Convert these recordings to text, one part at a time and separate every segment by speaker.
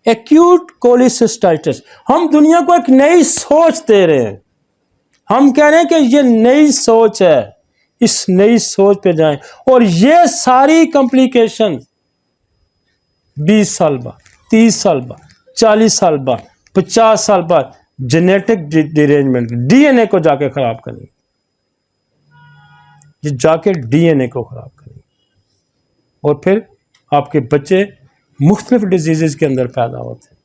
Speaker 1: Acute cholecystitis. हम दुनिया को एक नई सोच दे रहे हैं, हम कह रहे हैं कि ये नई सोच है, इस नई सोच पे जाएं। और ये सारी कॉम्प्लिकेशन 20 साल बाद, 30 साल बाद, 40 साल बाद, 50 साल बाद जेनेटिक डिरेंजमेंट, डीएनए को जाके खराब करेंगे, ये जाके डीएनए को खराब करेंगे और फिर आपके बच्चे मुख्तलिफ डिजीजेस के अंदर पैदा होते हैं।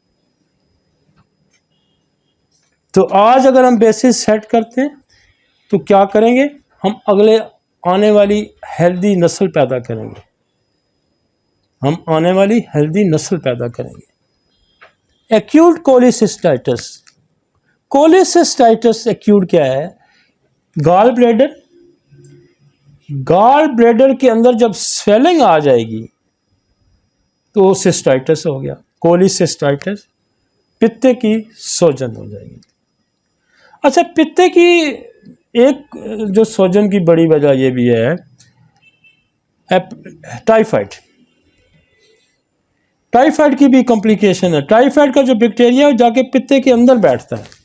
Speaker 1: तो आज अगर हम बेसिस सेट करते हैं तो क्या करेंगे, हम अगले आने वाली हेल्दी नस्ल पैदा करेंगे, हम आने वाली हेल्दी नस्ल पैदा करेंगे। एक्यूट कोलिसिस्टाइटिस, कोलिसिस्टाइटिस एक्यूट क्या है, गॉल ब्लैडर, गॉल ब्लैडर के अंदर जब स्वेलिंग आ जाएगी तो सिस्टाइटिस हो गया, कोलिसिस्टाइटिस, पित्ते की सोजन हो जाएगी। अच्छा, पित्ते की एक जो सोजन की बड़ी वजह यह भी है टाइफाइड, टाइफाइड की भी कॉम्प्लिकेशन है। टाइफाइड का जो बैक्टीरिया है जाके पित्ते के अंदर बैठता है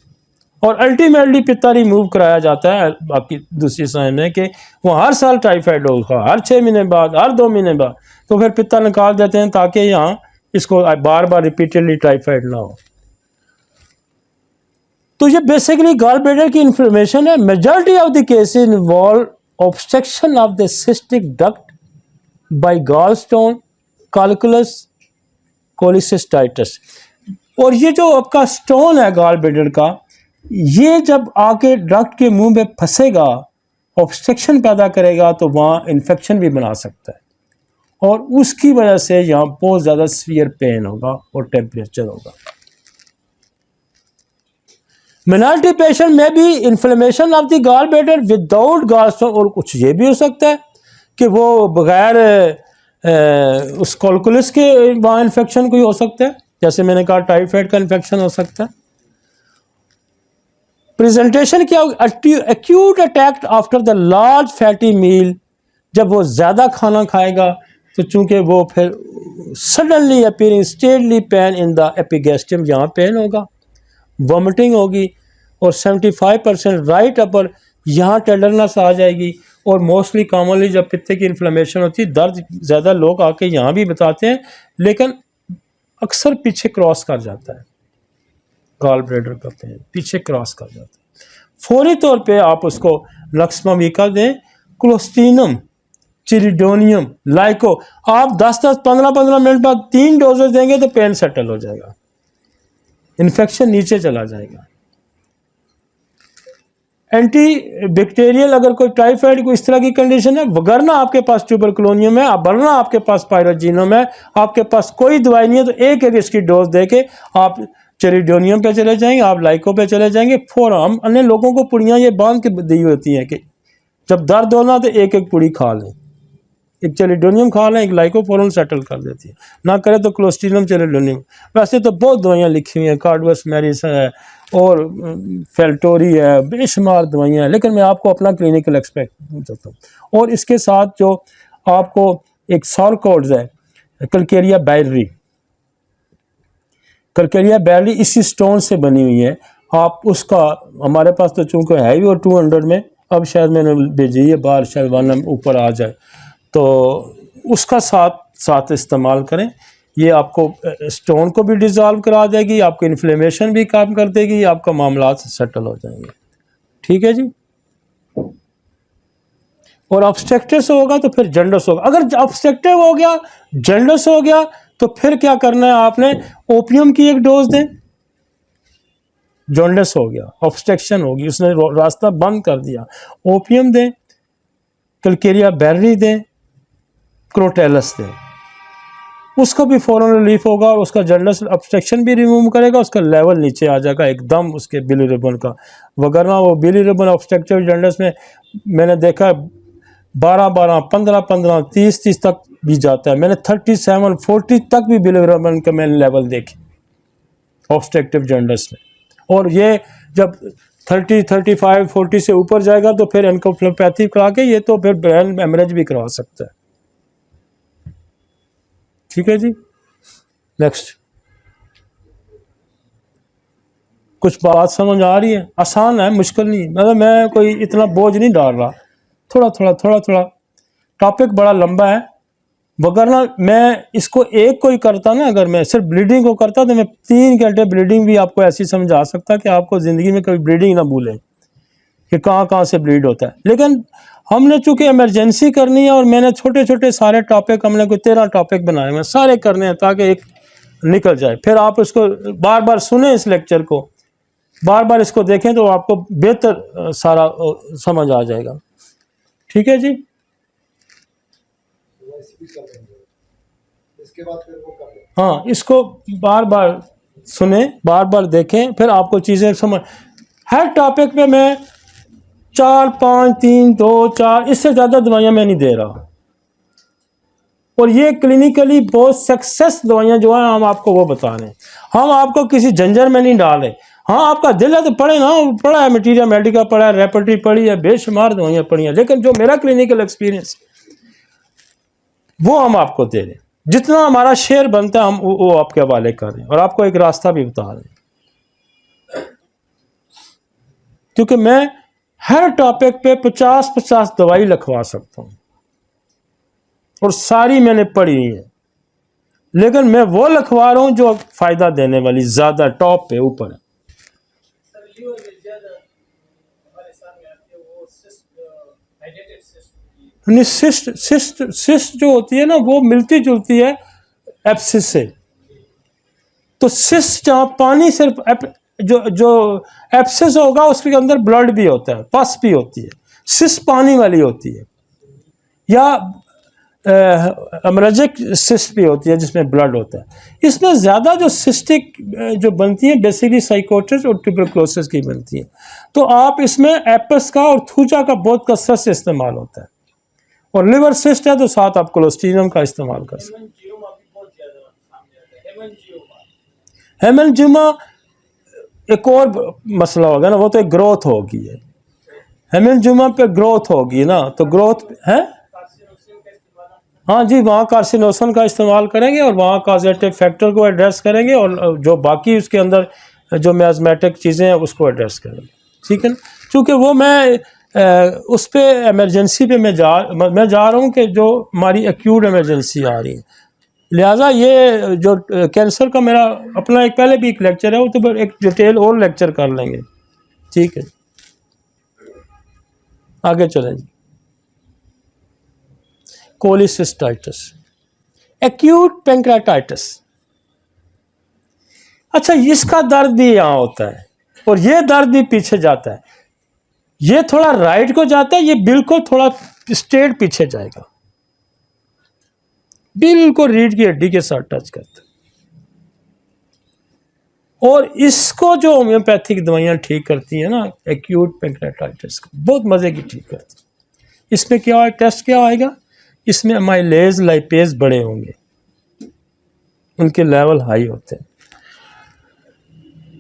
Speaker 1: और अल्टीमेटली पित्ता रिमूव कराया जाता है। बाकी दूसरी साइड में कि वो हर साल टाइफाइड होगा, हर 6 महीने बाद, हर 2 महीने बाद, तो फिर पित्ता निकाल देते हैं ताकि यहाँ इसको बार बार रिपीटेडली टाइफाइड ना हो। तो ये बेसिकली गॉल ब्लैडर की इन्फ्लेमेशन है। Majority of the cases involve obstruction of the cystic duct by gall stone, calculus, cholecystitis. और ये जो आपका स्टोन है गॉल ब्लैडर का, ये जब आके डक्ट के मुंह में फंसेगा, ऑब्स्ट्रक्शन पैदा करेगा, तो वहाँ इन्फेक्शन भी बना सकता है और उसकी वजह से यहाँ बहुत ज़्यादा सीवियर पेन होगा और टेम्परेचर होगा। मिनॉरिटी पेशेंट में भी inflammation of the gall bladder without gall stone, और कुछ ये भी हो सकता है कि वो बगैर उस कैलकुलस के वहाँ इन्फेक्शन कोई हो सकता है, जैसे मैंने कहा टाइफाइड का इन्फेक्शन हो सकता है। प्रेजेंटेशन क्या होगी, acute attack after the large fatty meal, जब वो ज़्यादा खाना खाएगा तो चूंकि वो फिर suddenly appearing steadily pain in the epigastrium, यहाँ पेन होगा, वॉमिटिंग होगी और 75% राइट अपर यहाँ टेंडरनेस आ जाएगी। और मोस्टली कॉमनली जब पित्ते की इन्फ्लेमेशन होती है, दर्द ज़्यादा लोग आके यहाँ भी बताते हैं, लेकिन अक्सर पीछे क्रॉस कर जाता है, गॉल ब्लैडर करते हैं पीछे क्रॉस कर जाता है। फौरी तौर पे आप उसको लक्समाविका दें, क्लोस्ट्रीनम, चिरिडोनियम, लाइको। आप 10-10, 15-15 मिनट बाद 3 डोजेज देंगे तो पेन सेटल हो जाएगा, इन्फेक्शन नीचे चला जाएगा। एंटी बैक्टीरियल, अगर कोई टाइफाइड को इस तरह की कंडीशन है, वगरना आपके पास ट्यूबरकुलोनियम है, वरना आपके पास पायरोजीनम है, आपके पास कोई दवाई नहीं है, तो एक एक इसकी डोज देके आप चेरिडोनियम पे चले जाएंगे, आप लाइको पे चले जाएंगे। फौरन हम अन्य लोगों को पुड़ियाँ ये बांध के दी होती हैं कि जब दर्द होना तो एक एक पुड़ी खा लें, एक चेरिडोनियम खा लें, एक लाइको, फौरन सेटल कर देती है। ना करे तो क्लोस्ट्रीनम, चेरिडोनियम। वैसे तो बहुत दवाइयाँ लिखी हुई हैं, कार्डवस मैरिस है और फेल्टोरी है, बेशुमार दवाइयाँ हैं, लेकिन मैं आपको अपना क्लिनिकल एक्सपेक्ट देता हूँ। और इसके साथ जो आपको एक सॉरकोड्स है, कल्केरिया बैरी, कल्केरिया बैरी इसी स्टोन से बनी हुई है। आप उसका, हमारे पास तो चूँकि है ही, और 200 में, अब शायद मैंने भेजी है बाहर, शायद 1 ऊपर आ जाए, तो उसका साथ इस्तेमाल करें। ये आपको स्टोन को भी डिज़ोल्व करा देगी, आपको इन्फ्लेमेशन भी कम कर देगी, आपका मामला सेटल हो जाएंगे। ठीक है जी। और ऑब्स्ट्रक्टिव होगा तो फिर जॉन्डिस होगा। अगर ऑब्स्ट्रक्टिव हो गया, जॉन्डिस हो गया, तो फिर क्या करना है आपने, ओपियम की एक डोज दें। जॉन्डिस हो गया, ऑब्स्ट्रक्शन होगी, उसने रास्ता बंद कर दिया, ओपियम दें, कल्केरिया बैरी दें, क्रोटेलस दें, उसको भी फौरन रिलीफ होगा, उसका जॉन्डिस ऑब्स्ट्रक्शन भी रिमूव करेगा, उसका लेवल नीचे आ जाएगा एकदम उसके बिलीरुबिन का। वगरना वो बिलीरुबिन ऑब्स्ट्रक्टिव जॉन्डिस में मैंने देखा 12-12, 15-15, 30-30 तक भी जाता है। मैंने 37, 40 तक भी बिलीरुबिन के मैंने लेवल देखे ऑब्स्ट्रक्टिव जॉन्डिस में। और ये जब 30, 35, 40 से ऊपर जाएगा तो फिर एनकेफेलोपैथी करा के ये तो फिर ब्रेन हेमरेज भी करवा सकता है। ठीक है जी। नेक्स्ट। कुछ बात समझ आ रही है? आसान है, मुश्किल नहीं, मतलब मैं कोई इतना बोझ नहीं डाल रहा, थोड़ा थोड़ा टॉपिक बड़ा लंबा है, वगरना मैं इसको एक को ही करता ना, अगर मैं सिर्फ ब्लीडिंग को करता तो मैं 3 घंटे ब्लीडिंग भी आपको ऐसी समझा सकता कि आपको ज़िंदगी में कभी ब्लीडिंग ना भूलें कि कहाँ से ब्लीड होता है। लेकिन हमने चूंकि इमरजेंसी करनी है और मैंने छोटे छोटे सारे टॉपिक, हमने कोई 13 टॉपिक बनाए हैं, सारे करने हैं ताकि एक निकल जाए। फिर आप इसको बार बार सुने, इस लेक्चर को बार बार इसको देखें तो आपको बेहतर सारा समझ आ जाएगा। ठीक है जी,
Speaker 2: इसके बाद फिर वो कर लें।
Speaker 1: हाँ, इसको बार बार सुने, बार बार देखें, फिर आपको चीज़ें समझ। हर टॉपिक पे मैं 4, 5, 3, 2, 4 इससे ज़्यादा दवाइयाँ मैं नहीं दे रहा, और ये क्लिनिकली बहुत सक्सेस दवाइयाँ जो हैं हम आपको वो बता रहे हैं, हम आपको किसी झंझट में नहीं डाल रहे। हाँ, आपका दिल है तो पढ़े ना, पढ़ा है मटीरियल मेडिका, पढ़ा है रेपर्टरी पढ़ी है, बेशुमार दवाइयाँ पढ़ी हैं, लेकिन जो मेरा क्लिनिकल एक्सपीरियंस वो हम आपको दे रहे हैं, जितना हमारा शेयर बनता है हम वो आपके हवाले कर रहे हैं, और आपको एक रास्ता भी बता रहे हैं, क्योंकि मैं हर टॉपिक पे 50-50 दवाई लिखवा सकता हूँ, और सारी मैंने पढ़ी है, लेकिन मैं वो लिखवा रहा हूँ जो फायदा देने वाली, ज्यादा टॉप पे ऊपर है। सिस्ट जो होती है ना, वो मिलती जुलती है एप्सिस से। तो सिस्ट जहाँ पानी सिर्फ जो एप्सिस होगा उसके अंदर ब्लड भी होता है, पस भी होती है, सिस्ट पानी वाली होती है, या एमरेजिक सिस्ट भी होती है जिसमें ब्लड होता है। इसमें ज़्यादा जो सिस्टिक जो बनती है बेसिकली साइकोसिस और ट्यूबरकुलोसिस की बनती है। तो आप इसमें एपस का और थूचा का बहुत कसरत से इस्तेमाल होता है, और लिवर सिस्ट है तो साथ आप कोलेस्ट्रीनम का इस्तेमाल कर सकते हैं। हेमेंजियोमा एक और मसला होगा ना, वो तो एक ग्रोथ होगी है, हेमेंजियोमा पे ग्रोथ होगी ना, तो ग्रोथ है, हाँ जी, वहाँ कार्सिनोसन का इस्तेमाल करेंगे और वहाँ कॉजेटिव फैक्टर को एड्रेस करेंगे, और जो बाकी उसके अंदर जो मियाज़मेटिक चीज़ें हैं उसको एड्रेस करेंगे। ठीक है ना, चूँकि वो मैं उस पर एमरजेंसी पे मैं जा रहा हूँ कि जो हमारी एक्यूट एमरजेंसी आ रही है, लिहाजा ये जो कैंसर का मेरा अपना एक पहले भी एक लेक्चर है, वो तो एक डिटेल और लेक्चर कर लेंगे। ठीक है, आगे चलें जी। Cholecystitis, acute पैंक्रेाटाइटिस। अच्छा, इसका दर्द भी यहाँ होता है और ये दर्द भी पीछे जाता है, ये थोड़ा राइट को जाता है, ये बिल्कुल थोड़ा स्ट्रेट पीछे जाएगा, बिल्कुल रीढ़ की हड्डी के साथ टच करता है। और इसको जो होम्योपैथिक दवाइयाँ ठीक करती हैं ना, एक्यूट पैंक्रेाटाइटिस को बहुत मज़े की ठीक करती है। इसमें क्या है, टेस्ट क्या आएगा, इसमें अमाइलेज लाइपेज बड़े होंगे, उनके लेवल हाई होते हैं।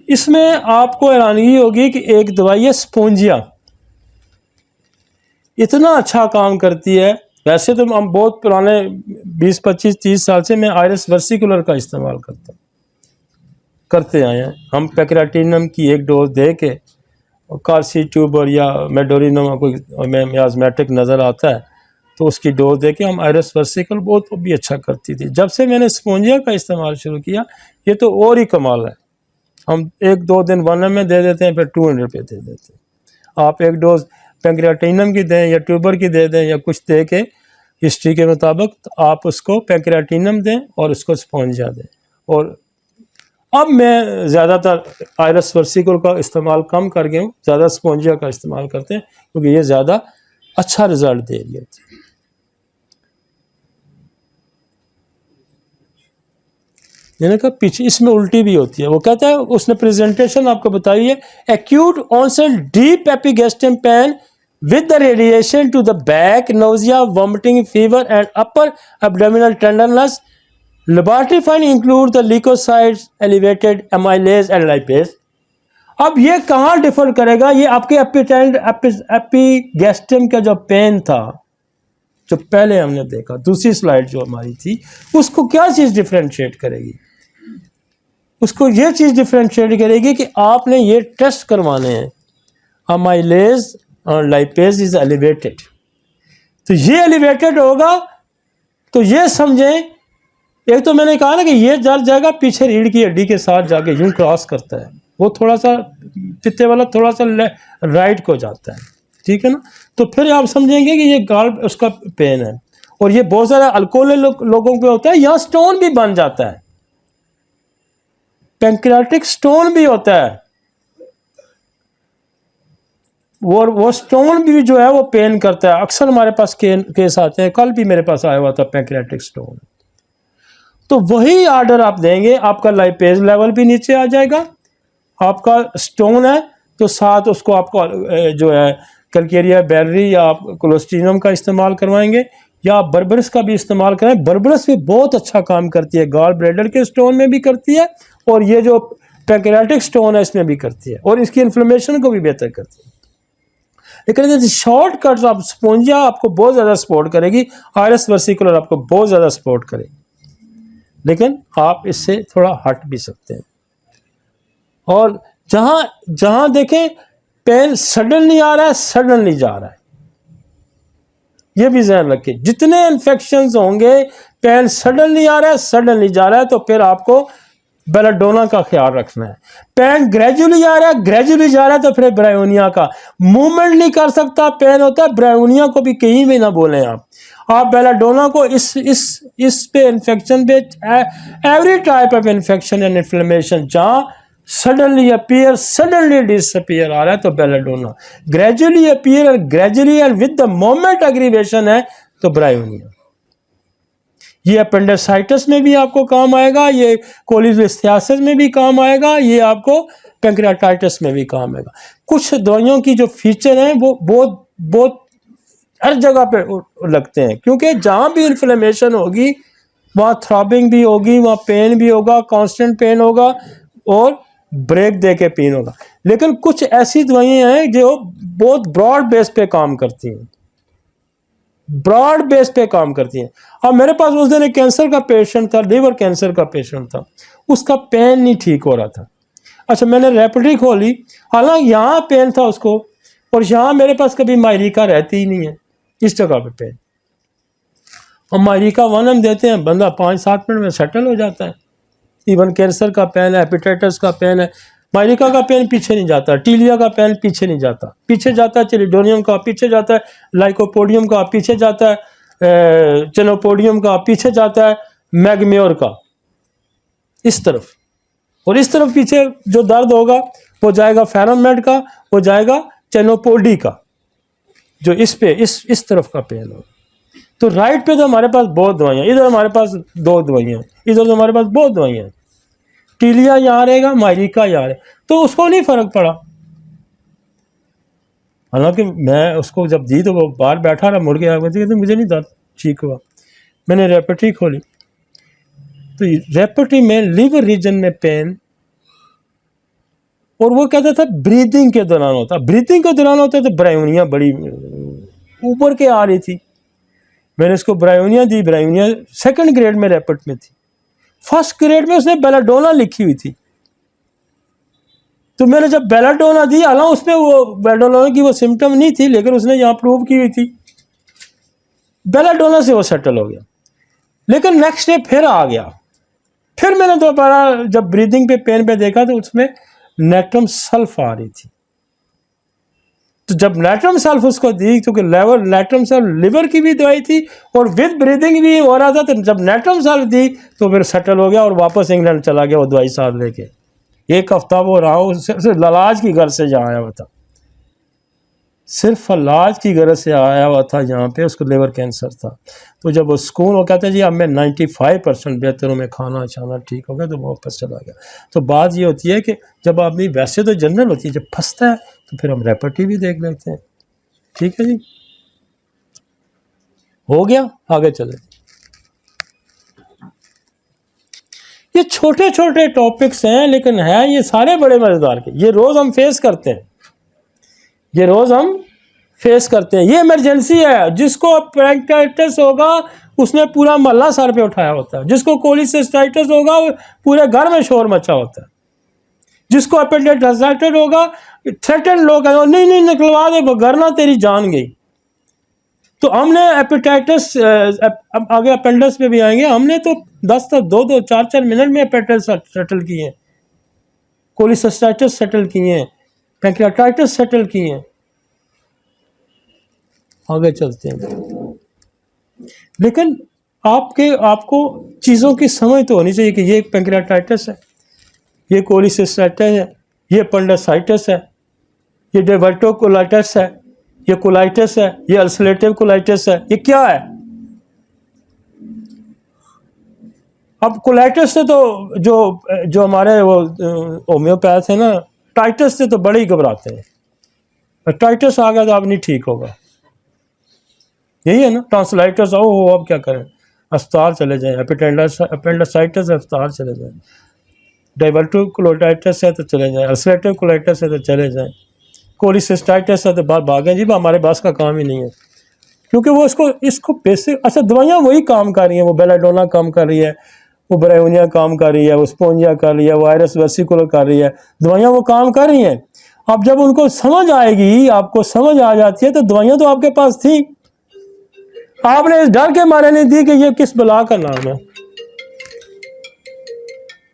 Speaker 1: इसमें आपको हैरानगी होगी कि एक दवाई है स्पोंजिया, इतना अच्छा काम करती है। वैसे तो हम बहुत पुराने 20, 25, 30 साल से मैं आयरस वर्सिकुलर का इस्तेमाल करते आए हैं। हम पैक्राटिनम की एक डोज दे के, कार्सी ट्यूबर या मेडोरिनम कोई मियाज़मेटिक नज़र आता है तो उसकी डोज दे के हम आयरस वर्सिकल बहुत भी अच्छा करती थी। जब से मैंने स्पोंजिया का इस्तेमाल शुरू किया, ये तो और ही कमाल है। हम 1-2 दिन 1 में दे देते हैं, फिर 200 पे दे देते हैं। आप एक डोज पैंक्रेाटिनम की दें या ट्यूबर की दे दें या कुछ दे के हिस्ट्री के मुताबिक, तो आप उसको पैंक्रेाटिनम दें और उसको स्पोंजिया दें। और अब मैं ज़्यादातर आयरस वर्सिकल का इस्तेमाल कम कर गया हूँ, ज़्यादा स्पोंजिया का इस्तेमाल करते हैं क्योंकि ये ज़्यादा अच्छा रिजल्ट दे रही होती है। मैंने कहा पीछे इसमें उल्टी भी होती है। वो कहता है, उसने प्रेजेंटेशन आपको बताई है, acute onset deep epigastrium pain with the radiation to the back, nausea, vomiting, fever and upper abdominal tenderness. Laboratory findings include the leukocytes, elevated amylase and lipase. अब ये कहाँ डिफर करेगा, ये आपके एपिगैस्ट्रम का जो पेन था जो पहले हमने देखा, दूसरी स्लाइड जो हमारी थी, उसको क्या चीज़ डिफ्रेंशिएट करेगी। उसको ये चीज़ डिफ्रेंशिएट करेगी कि आपने ये टेस्ट करवाने हैं, अमाइलेज और लाइपेज इज एलिवेटेड। तो ये एलिवेटेड होगा तो ये समझें, एक तो मैंने कहा ना कि ये जल जाएगा पीछे रीढ़ की हड्डी के साथ जाके यूं क्रॉस करता है, वो थोड़ा सा पित्ते वाला थोड़ा सा राइट को जाता है, ठीक है ना। तो फिर आप समझेंगे कि ये गाल उसका पेन है। और ये बहुत सारे अल्कोहल लोगों पे होता है, यहाँ स्टोन भी बन जाता है, पैंक्रियाटिक स्टोन भी होता है, वो स्टोन भी जो है वो पेन करता है। अक्सर हमारे पास केस आते हैं, कल भी मेरे पास आया हुआ था पैंक्रियाटिक स्टोन। तो वही ऑर्डर आप देंगे, आपका लाइपेज लेवल भी नीचे आ जाएगा, आपका स्टोन है तो साथ उसको आपको जो है कैलकेरिया बेर्री या आप कोलोस्ट्रीनम का इस्तेमाल करवाएंगे, या आप बर्बरस का भी इस्तेमाल करें। बर्बरस भी बहुत अच्छा काम करती है, गॉल ब्लैडर के स्टोन में भी करती है और ये जो पैंक्रियाटिक स्टोन है इसमें भी करती है, और इसकी इन्फ्लेमेशन को भी बेहतर करती है। लेकिन शॉर्टकट्स आप स्पोंजिया आपको बहुत ज़्यादा सपोर्ट करेगी, आरएस वर्सिकुलर आपको बहुत ज़्यादा सपोर्ट करेगी, लेकिन आप इससे थोड़ा हट भी सकते हैं। और जहां जहां देखें पेन सडनली आ रहा है, सडनली जा रहा है, ये भी ध्यान रखें। जितने इन्फेक्शंस होंगे, पेन सडनली आ रहा है, सडनली जा रहा है, तो फिर आपको बेलाडोना का ख्याल रखना है। पेन ग्रेजुअली आ रहा है, ग्रेजुअली जा रहा है, तो फिर ब्रायोनिया का। मूवमेंट नहीं कर सकता पेन होता है, ब्रायोनिया को भी कहीं भी ना बोलें आप बेलाडोना को इस पे इन्फेक्शन पे, every type of infection and inflammation जहाँ सडनली अपीयर सडनली डिसअपीयर आ रहा है तो बेलाडोना, ग्रेजुअली अपीयर और gradually and with the moment aggravation है तो ब्रायोनिया। ये अपेंडिसाइटिस में भी आपको काम आएगा, ये कोलिस्टियासिस में भी काम आएगा, ये आपको पैंक्रियाटाइटिस में भी काम आएगा। कुछ दवाइयों की जो फीचर हैं वो बहुत बहुत हर जगह पे लगते हैं, क्योंकि जहाँ भी इन्फ्लेमेशन होगी वहाँ थ्रॉबिंग भी होगी, वहाँ पेन भी होगा, कांस्टेंट पेन होगा और ब्रेक दे के पेन होगा। लेकिन कुछ ऐसी दवाइयाँ हैं जो बहुत ब्रॉड बेस पे काम करती हैं, ब्रॉड बेस पे काम करती हैं। अब मेरे पास उस दिन एक कैंसर का पेशेंट था, लिवर कैंसर का पेशेंट था, उसका पेन नहीं ठीक हो रहा था। अच्छा, मैंने रेपटी खोली, हालांकि यहाँ पेन था उसको, और यहाँ मेरे पास कभी मायरिका रहती ही नहीं है, इस जगह पे पेन। और मायरिका वन हम देते हैं, बंदा 5-7 मिनट में सेटल हो जाता है। इवन कैंसर का पेन है, हेपेटाइटिस का पेन है, मायरिका का पेन पीछे नहीं जाता, टीलिया का पेन पीछे नहीं जाता, पीछे जाता है चिलिडोनियम का, पीछे जाता है लाइकोपोडियम का, पीछे जाता है चेनोपोडियम का, पीछे जाता है मैग्म्योर का, इस तरफ। और इस तरफ पीछे जो दर्द होगा वो जाएगा फेरोमेड का, वो जाएगा चेनोपोडी का, जो इस पे इस तरफ का पेन होगा। तो राइट पे तो हमारे पास बहुत दवाइयाँ, इधर हमारे पास 2 दवाइयाँ, इधर तो हमारे पास बहुत दवाइयाँ, टीलिया यहाँ रहेगा, मायरिका यहाँ रहे, तो उसको नहीं फर्क पड़ा। हालांकि मैं उसको जब दी तो वो बाहर बैठा रहा, मुड़ के आया, तो मुझे नहीं दर्द ठीक हुआ। मैंने रेपटी खोली तो रेपटी में लिवर रीजन में पेन, और वो कहता था ब्रीदिंग के दौरान होता, ब्रीदिंग के दौरान होता तो ब्रायोनिया बड़ी ऊपर के आ रही थी। मैंने इसको ब्रायोनिया दी, ब्रायोनिया 2nd ग्रेड में रेपट में थी, 1st ग्रेड में उसने बेलाडोना लिखी हुई थी। तो मैंने जब बेलाडोना दी, हालांकि उसमें वो बेलाडोना की वो सिम्टम नहीं थी, लेकिन उसने यहाँ प्रूव की हुई थी, बेलाडोना से वो सेटल हो गया। लेकिन नेक्स्ट डे फिर आ गया, फिर मैंने दोबारा जब ब्रीदिंग पे पेन पे देखा तो उसमें नेट्रम सल्फ आ रही थी। तो जब नेट्रम सल्फ उसको दी, क्योंकि नेट्रम सल्फ लिवर की भी दवाई थी और विद ब्रीदिंग भी हो रहा था, तो जब नेट्रम सल्फ दी तो फिर सेटल हो गया और वापस इंग्लैंड चला गया वो दवाई साथ लेके। 1 हफ्ता वो रहा, सिर्फ इलाज की गर्ज से जहाँ आया हुआ था, सिर्फ इलाज की गर्ज से आया हुआ था यहाँ पे, उसको लिवर कैंसर था। तो जब वो स्कूल वो कहते जी अब मैं 95% बेहतर हूँ, मैं खाना छाना ठीक हो गया, तो वो वापस चला गया। तो बात ये होती है कि जब आदमी, वैसे तो जनरल होती है, जब फंसता है तो फिर हम रेपटी भी देख लेते हैं। ठीक है जी, हो गया, आगे चले। ये छोटे छोटे टॉपिक्स हैं, लेकिन है ये सारे बड़े मजेदार के, ये रोज हम फेस करते हैं, ये रोज हम फेस करते हैं। ये इमरजेंसी है। जिसको पेंक्रेटाइटिस होगा उसने पूरा मोहल्ला सर पे उठाया होता है। जिसको कोलिसिस्टाइटिस होगा पूरे घर में शोर मचा होता है। जिसको अपेंडिसाइटिस होगा थ्रेटन लोग नहीं नहीं निकलवा दे, वरना तेरी जान गई। तो हमने हेपेटाइटिस, अब आगे अपेंडिक्स पे भी आएंगे, हमने तो 2-2 4-4 मिनट में हेपेटाइटिस सेटल किए हैं, कोलिसिस्टाइटिस सेटल किए हैं, पैंक्रियाटाइटिस सेटल किए हैं। आगे चलते हैं। लेकिन आपको चीज़ों की समझ तो होनी चाहिए कि ये पैंक्रियाटाइटिस है, ये कोलिसिस्टाइटिस है, ये अपेंडिसाइटिस है, ये डायवर्टिकुलाइटिस है, ये कोलाइटिस है, ये अल्सरेटिव कोलाइटिस है। ये क्या है? अब कोलाइटिस से तो जो हमारे वो होम्योपैथ है ना, टाइटिस से तो बड़े ही घबराते हैं। टाइटिस आ गया तो अब नहीं ठीक होगा, यही है ना। ट्रांसलाइटिस हो अब क्या करें, अस्पताल चले जाएं। अपेंडिसाइटिस अस्पताल चले जाएं। डाइवर्टिकुलाइटिस है तो चले जाएं। अल्सरेटिव कोलाइटिस है तो चले जाएं। कोलिसिस्टाइटिस है तो बात भागें जी, हमारे पास का काम ही नहीं है, क्योंकि वो इसको बेसिक। अच्छा, दवाइयाँ वही काम कर रही हैं, वो बेलाडोना काम कर रही है, वो ब्रायोनिया काम कर रही है, वो स्पोंजिया कर रही है, वायरस वेसिकुलर कर रही है, दवाइयाँ वो काम कर रही हैं। अब जब उनको समझ आएगी, आपको समझ आ जाती है, तो दवाइयाँ तो आपके पास थी, आपने इस डर के मारे नहीं दी कि ये किस बला का नाम है।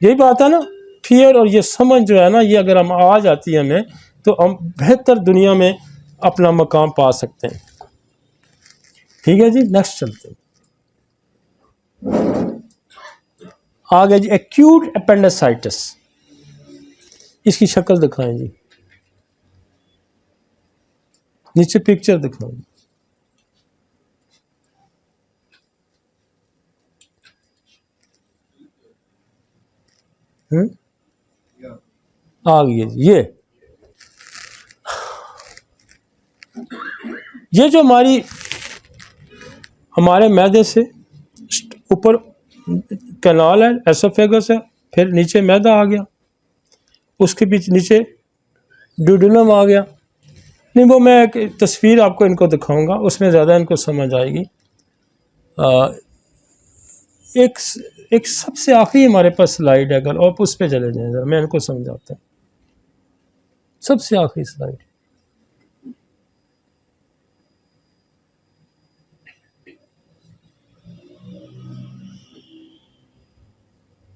Speaker 1: यही बात है ना, फियर। और ये समझ जो है ना, ये अगर हम आ जाती है हमें, तो हम बेहतर दुनिया में अपना मकाम पा सकते हैं। ठीक है जी, नेक्स्ट चलते हैं। आगे जी, एक्यूट अपेंडिसाइटिस। इसकी शक्ल दिखाएं जी, नीचे पिक्चर दिखाएं। आ गई है ये जो हमारे मैदे से ऊपर कैनाल है, एसोफेगस है, फिर नीचे मैदा आ गया, उसके बीच नीचे ड्यूडेनम आ गया। नहीं, वो मैं एक तस्वीर आपको इनको दिखाऊंगा, उसमें ज़्यादा इनको समझ आएगी। एक सबसे आखिरी हमारे पास स्लाइड है, अगर आप उस पर चले जाएं ज़रा, मैं इनको समझाता हूँ। सबसे आखिरी स्लाइड,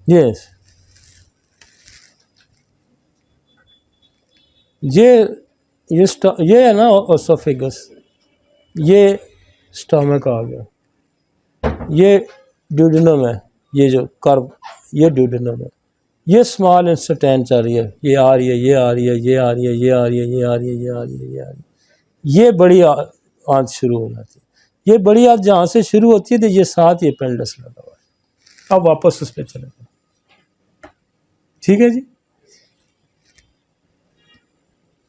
Speaker 1: यस, ये है ना ओसोफेगस, ये स्टमक आ गया, ये ड्यूडेनम है, ये जो कर्व, ये ड्यूडेनम है, ये स्मॉल इंस्टेंट चल रही है, ये आ रही है, ये आ रही है, ये आ रही है, ये आ रही है, ये आ रही है, ये आ रही है, ये आ रही है, ये बड़ी आंत शुरू हो जाती है। ये बड़ी आंत जहाँ से शुरू होती है तो ये साथ ही अपेंडिक्स लगा हुआ है। अब वापस उस पर चले जाए, ठीक है जी।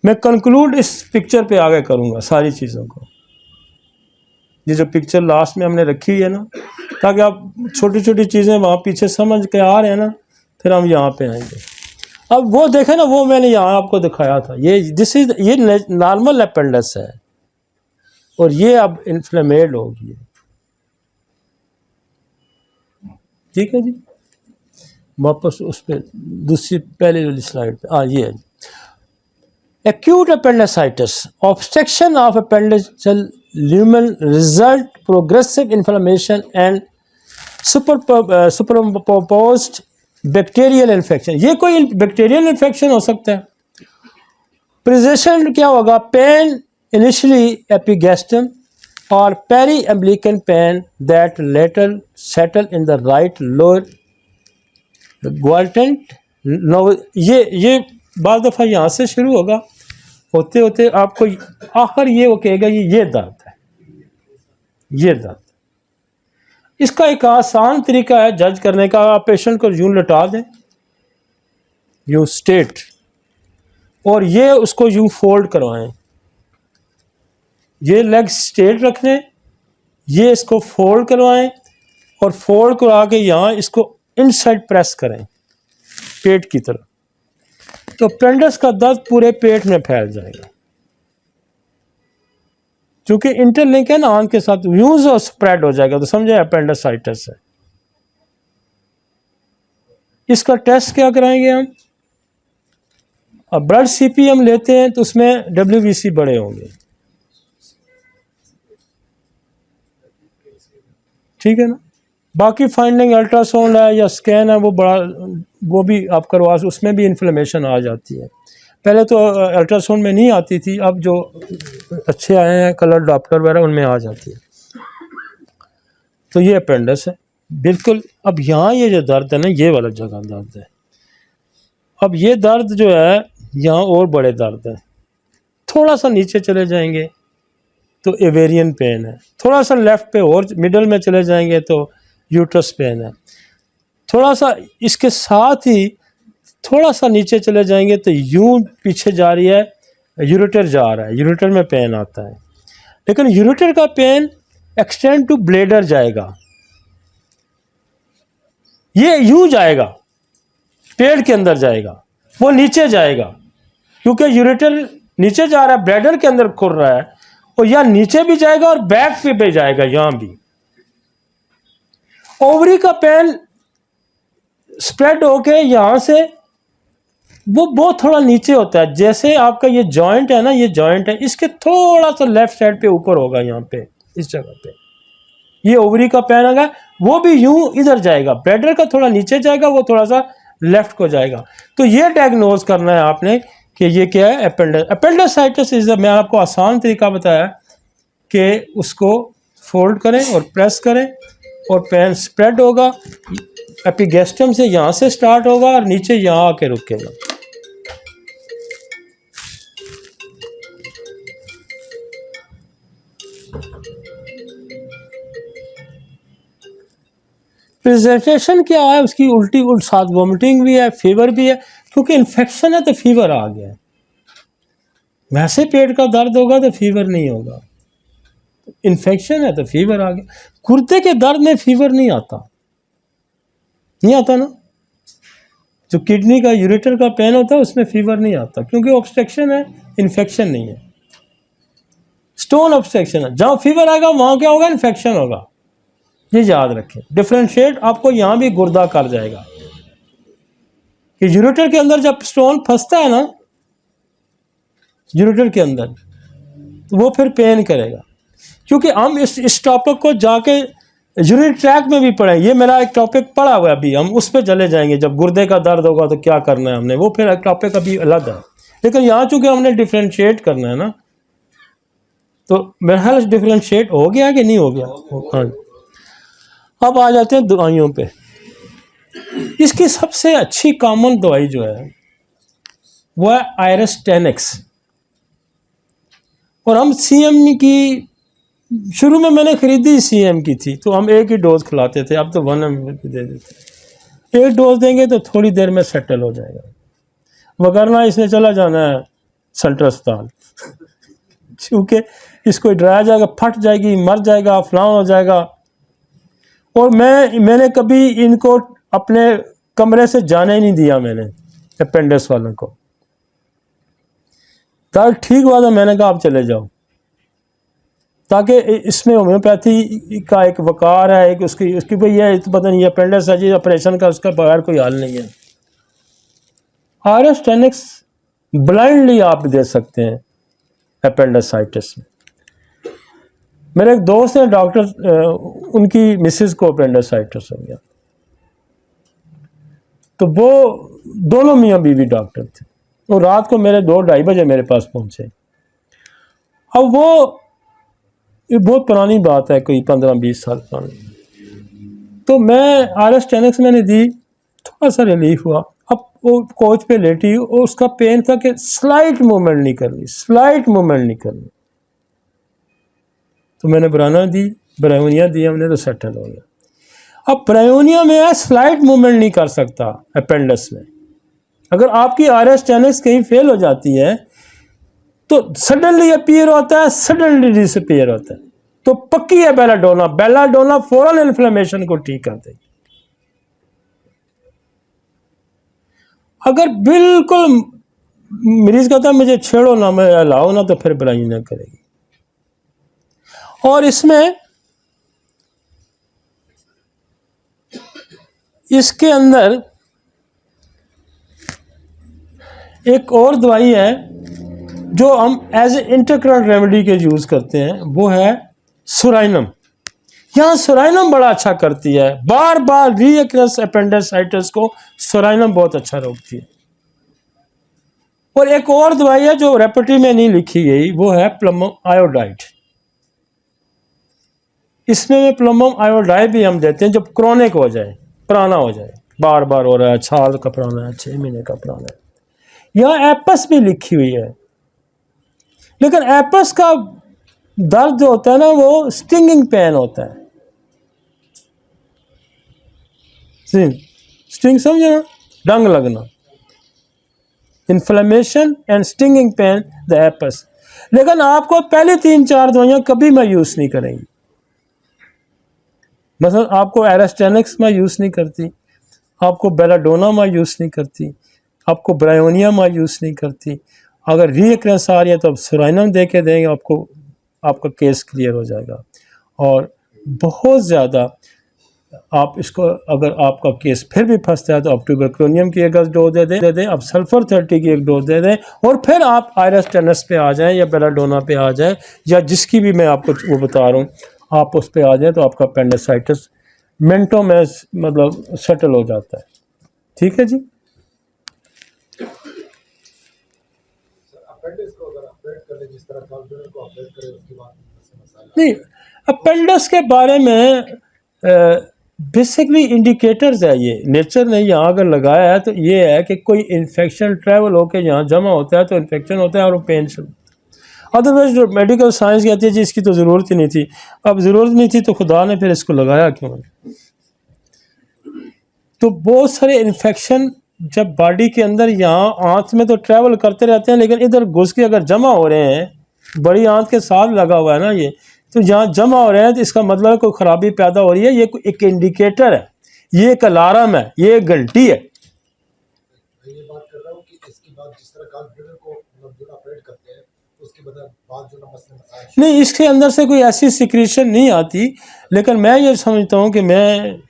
Speaker 1: मैं कंक्लूड इस पिक्चर पे आगे करूँगा सारी चीज़ों को, ये जो पिक्चर लास्ट में हमने रखी हुई है ना, ताकि आप छोटी छोटी चीज़ें वहाँ पीछे समझ के आ रहे हैं ना, फिर हम यहाँ पे आएंगे। अब वो देखें ना, वो मैंने यहाँ आपको दिखाया था, ये नॉर्मल अपेंडिक्स है, और ये अब इन्फ्लेमेड हो गई है। ठीक है जी, वापस उस पर दूसरी पहले वाली स्लाइड पे ये है। Acute appendicitis, obstruction of appendiceal lumen result progressive inflammation and superimposed bacterial infection. ये कोई बैक्टीरियल इन्फेक्शन हो सकता है। प्रेजेंटेशन क्या होगा? पेन इनिशियली एपिगैस्ट्रम और periumbilical pain that later settle in the right lower quadrant. ये बाद दफ़ा यहाँ से शुरू होगा, होते होते आपको आखिर ये वो कहेगा ये दर्द है, ये दर्द। इसका एक आसान तरीका है जज करने का, आप पेशेंट को यूं लटा दें, यूं स्ट्रेट, और ये उसको यूं फोल्ड करवाएं, ये लेग स्ट्रेट रख लें, ये इसको फोल्ड करवाएं, और फोल्ड करवा के यहाँ इसको इनसाइड प्रेस करें पेट की तरफ, तो अपेंडिक्स का दर्द पूरे पेट में फैल जाएगा। क्योंकि इंटरलिंक है ना आंत के साथ, यूज और स्प्रेड हो जाएगा, तो समझे अपेंडिसाइटिस है। इसका टेस्ट क्या कराएंगे हम? अब ब्लड सीपीएम लेते हैं तो उसमें डब्ल्यूबीसी बड़े होंगे, ठीक है ना। बाकी फाइंडिंग अल्ट्रासाउंड है या स्कैन है वो बड़ा, वो भी आप करवा, उसमें भी इन्फ्लेमेशन आ जाती है। पहले तो अल्ट्रासाउंड में नहीं आती थी, अब जो अच्छे आए हैं कलर डॉप्टर वगैरह उनमें आ जाती है। तो ये अपेंडिक्स है बिल्कुल। अब यहाँ ये जो दर्द है ना, ये वाला जगह दर्द है। अब ये दर्द जो है यहाँ और बड़े दर्द है। थोड़ा सा नीचे चले जाएंगे तो एवेरियन पेन है, थोड़ा सा लेफ्ट पे और मिडल में चले जाएंगे तो यूट्रस पेन है, थोड़ा सा इसके साथ ही थोड़ा सा नीचे चले जाएंगे तो यूं पीछे जा रही है, यूरेटर जा रहा है, यूरेटर में पेन आता है। लेकिन यूरेटर का पेन एक्सटेंड टू ब्लेडर जाएगा, ये यूं जाएगा, पेट के अंदर जाएगा, वो नीचे जाएगा, क्योंकि यूरेटर नीचे जा रहा है, ब्लैडर के अंदर खुल रहा है, और या नीचे भी जाएगा और बैक पे भी जाएगा, यहां भी। ओवरी का पेन स्प्रेड होके यहां से वो बहुत थोड़ा नीचे होता है। जैसे आपका ये जॉइंट है ना, ये जॉइंट है, इसके थोड़ा सा लेफ्ट साइड पे ऊपर होगा, यहाँ पे इस जगह पे ये ओवरी का पेन होगा, वो भी यूं इधर जाएगा, ब्लैडर का थोड़ा नीचे जाएगा, वो थोड़ा सा लेफ्ट को जाएगा। तो ये डायग्नोज करना है आपने कि ये क्या है, अपेंडिसाइटिस इज, मैं आपको आसान तरीका बताया कि उसको फोल्ड करें और प्रेस करें और पेन स्प्रेड होगा, एपिगेस्ट्रम से यहाँ से स्टार्ट होगा और नीचे यहाँ आके रुकेगा। प्रेजेंटेशन क्या है उसकी, उल्टी साथ वोमिटिंग भी है, फीवर भी है, क्योंकि इन्फेक्शन है तो फीवर आ गया। वैसे पेट का दर्द होगा तो फीवर नहीं होगा, इन्फेक्शन है तो फीवर आ गया। गुर्दे के दर्द में फीवर नहीं आता, नहीं आता ना। जो किडनी का यूरेटर का पेन होता है उसमें फीवर नहीं आता, क्योंकि ऑब्स्ट्रक्शन है, इन्फेक्शन नहीं है। स्टोन ऑब्स्ट्रक्शन है, जहां फीवर आएगा वहां क्या होगा, इन्फेक्शन होगा। ये याद रखें, डिफ्रेंशिएट आपको यहां भी गुर्दा कर जाएगा कि यूरेटर के अंदर जब स्टोन फंसता है ना यूरेटर के अंदर, तो वो फिर पेन करेगा। क्योंकि हम इस टॉपिक को जाके यूरिन ट्रैक में भी पढ़े, ये मेरा एक टॉपिक पढ़ा हुआ है, अभी हम उस पर चले जाएंगे। जब गुर्दे का दर्द होगा तो क्या करना है हमने, वो फिर एक टॉपिक अभी अलग है। लेकिन यहाँ चूंकि हमने डिफ्रेंशिएट करना है ना, तो मेरा ख्याल डिफ्रेंशिएट हो गया कि नहीं हो गया। हाँ, अब आ जाते हैं दवाइयों पे। इसकी सबसे अच्छी कॉमन दवाई जो है वो है आयरस 10X। और हम सीएम की शुरू में मैंने खरीदी सीएम की थी, तो हम एक ही डोज खिलाते थे, अब तो 1 ml दे देते। एक डोज देंगे तो थोड़ी देर में सेटल हो जाएगा, वगरना इसने चला जाना है सेंट्रल अस्पताल क्योंकि इसको डराया जाएगा, फट जाएगी, मर जाएगा, फलां हो जाएगा। और मैंने कभी इनको अपने कमरे से जाने ही नहीं दिया, मैंने अपेंडिक्स वालों को। दर्द ठीक हुआ तो मैंने कहा आप चले जाओ, ताकि इसमें होम्योपैथी का एक वकार है, एक उसकी भाई ये तो पता नहीं अपेंडिक्स है जी, ऑपरेशन का उसका बगैर कोई हल नहीं है। आरएस 10X ब्लाइंडली आप दे सकते हैं अपेंडिसाइटिस में। मेरे एक दोस्त है डॉक्टर, उनकी मिसेस को अपेंडिसाइटिस हो गया, तो वो दोनों मियाँ बीवी डॉक्टर थे। वो रात को मेरे 2-2:30 बजे मेरे पास पहुंचे। अब वो ये बहुत पुरानी बात है, कोई 15-20 साल पुरानी। तो मैं आरएस 10X मैंने दी, थोड़ा सा रिलीफ हुआ। अब वो कोच पे लेटी और उसका पेन था कि स्लाइट मूवमेंट नहीं करनी, स्लाइट मूवमेंट नहीं करनी। तो मैंने ब्राना दी, ब्रायोनिया दी हमने, तो सेटल हो गया। अब ब्रायोनिया में है स्लाइट मूवमेंट नहीं कर सकता अपेंडिक्स में। अगर आपकी आरएस 10X कहीं फेल हो जाती है तो सडनली अपीयर होता है, सडनली डिसअपीयर होता है। तो पक्की है बेलाडोना, बेलाडोना फौरन इन्फ्लेमेशन को ठीक कर देगी। अगर बिल्कुल मरीज कहता है मुझे छेड़ो ना, मैं लाओ ना, तो फिर ब्रायोनिया करेगी। और इसमें इसके अंदर एक और दवाई है जो हम एज ए इंटरकरेंट रेमेडी के यूज़ करते हैं, वो है सुराइनम। यहाँ सुराइनम बड़ा अच्छा करती है, बार बार रीअकरेंस अपेंडिसाइटिस को सुराइनम बहुत अच्छा रोकती है। और एक और दवाई है जो रेपर्टरी में नहीं लिखी गई, वो है प्लमम आयोडाइड। इसमें में प्लमम आयोडाइड भी हम देते हैं जब क्रोनिक हो जाए, पुराना हो जाए, बार बार हो रहा है, साल का पुराना है, 6 महीने का पुराना है। यहाँ एपस भी लिखी हुई है, लेकिन एपस का दर्द जो होता है ना, वो स्टिंगिंग पेन होता है। स्टिंग समझे ना, डंग लगना, inflammation and stinging pain, the एपस। लेकिन आपको पहले 3-4 दवाइयाँ कभी मैं यूज़ नहीं करेंगी। मतलब आपको एरास्टेनिक्स में यूज़ नहीं करती, आपको बेलाडोना में यूज़ नहीं करती, आपको ब्रायोनिया में यूज़ नहीं करती। अगर रीअकरेंस आ रही है तो आप सुराइनम दे के देंगे, आपको आपका केस क्लियर हो जाएगा। और बहुत ज़्यादा आप इसको, अगर आपका केस फिर भी फंसता है तो आप ट्यूबरक्लोनियम की एक डोज दे दें, आप सल्फर 30 की एक डोज दे दें, और फिर आप आयरस पे आ जाएं या बेलाडोना पे आ जाएं, या जिसकी भी मैं आपको वो बता रहा हूँ, आप उस पे आ जाएं, तो आपका अपेंडिसाइटिस मिनटों में मतलब सेटल हो जाता है। ठीक है जी। नहीं, अपेंडिक्स के बारे में बेसिकली इंडिकेटर्स है, ये नेचर ने यहाँ अगर लगाया है तो ये है कि कोई इन्फेक्शन ट्रैवल होकर यहाँ जमा होता है तो इन्फेक्शन होता है और वो पेन शुरू। अदरवाइज जो मेडिकल साइंस कहती है जी इसकी तो ज़रूरत ही नहीं थी। अब ज़रूरत नहीं थी तो खुदा ने फिर इसको लगाया क्यों? तो बहुत सारे इन्फेक्शन जब बॉडी के अंदर यहाँ आंत में तो ट्रैवल करते रहते हैं, लेकिन इधर घुस के अगर जमा हो रहे हैं, बड़ी आंत के साथ लगा हुआ है ना ये, तो यहाँ जमा हो रहे हैं तो इसका मतलब कोई ख़राबी पैदा हो रही है। ये एक इंडिकेटर है, ये एक अलार्म है, ये एक घंटी है। ये बात कर रहा हूँ कि इसके बाद जिस तरह गॉलब्लैडर को जो ऑपरेट करते हैं उसके बाद जो मसले नहीं, इसके अंदर से कोई ऐसी सिक्रीशन नहीं आती, लेकिन मैं ये समझता हूँ कि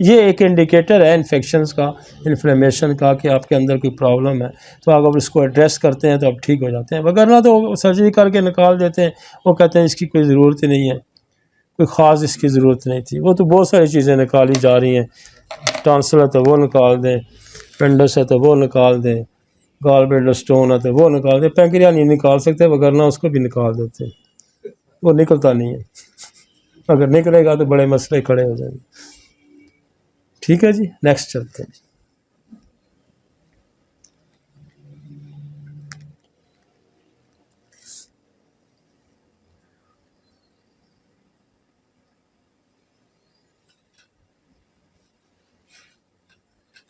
Speaker 1: ये एक इंडिकेटर है इन्फेक्शंस का, इन्फ्लेमेशन का, कि आपके अंदर कोई प्रॉब्लम है। तो अगर इसको एड्रेस करते हैं तो आप ठीक हो जाते हैं, वगरना तो सर्जरी करके निकाल देते हैं। वो कहते हैं इसकी कोई ज़रूरत ही नहीं है, कोई ख़ास इसकी ज़रूरत नहीं थी। वो तो बहुत सारी चीज़ें निकाली जा रही हैं, टॉन्सिल है तो वो निकाल दें, पेंडस है तो वो निकाल दें, गॉलब्लैडर स्टोन है तो वो निकाल दें, पैंक्रिया नहीं निकाल सकते, वगरना उसको भी निकाल देते हैं, वो निकलता नहीं है। अगर निकलेगा तो बड़े मसले खड़े हो जाएंगे। ठीक है जी, नेक्स्ट चलते हैं।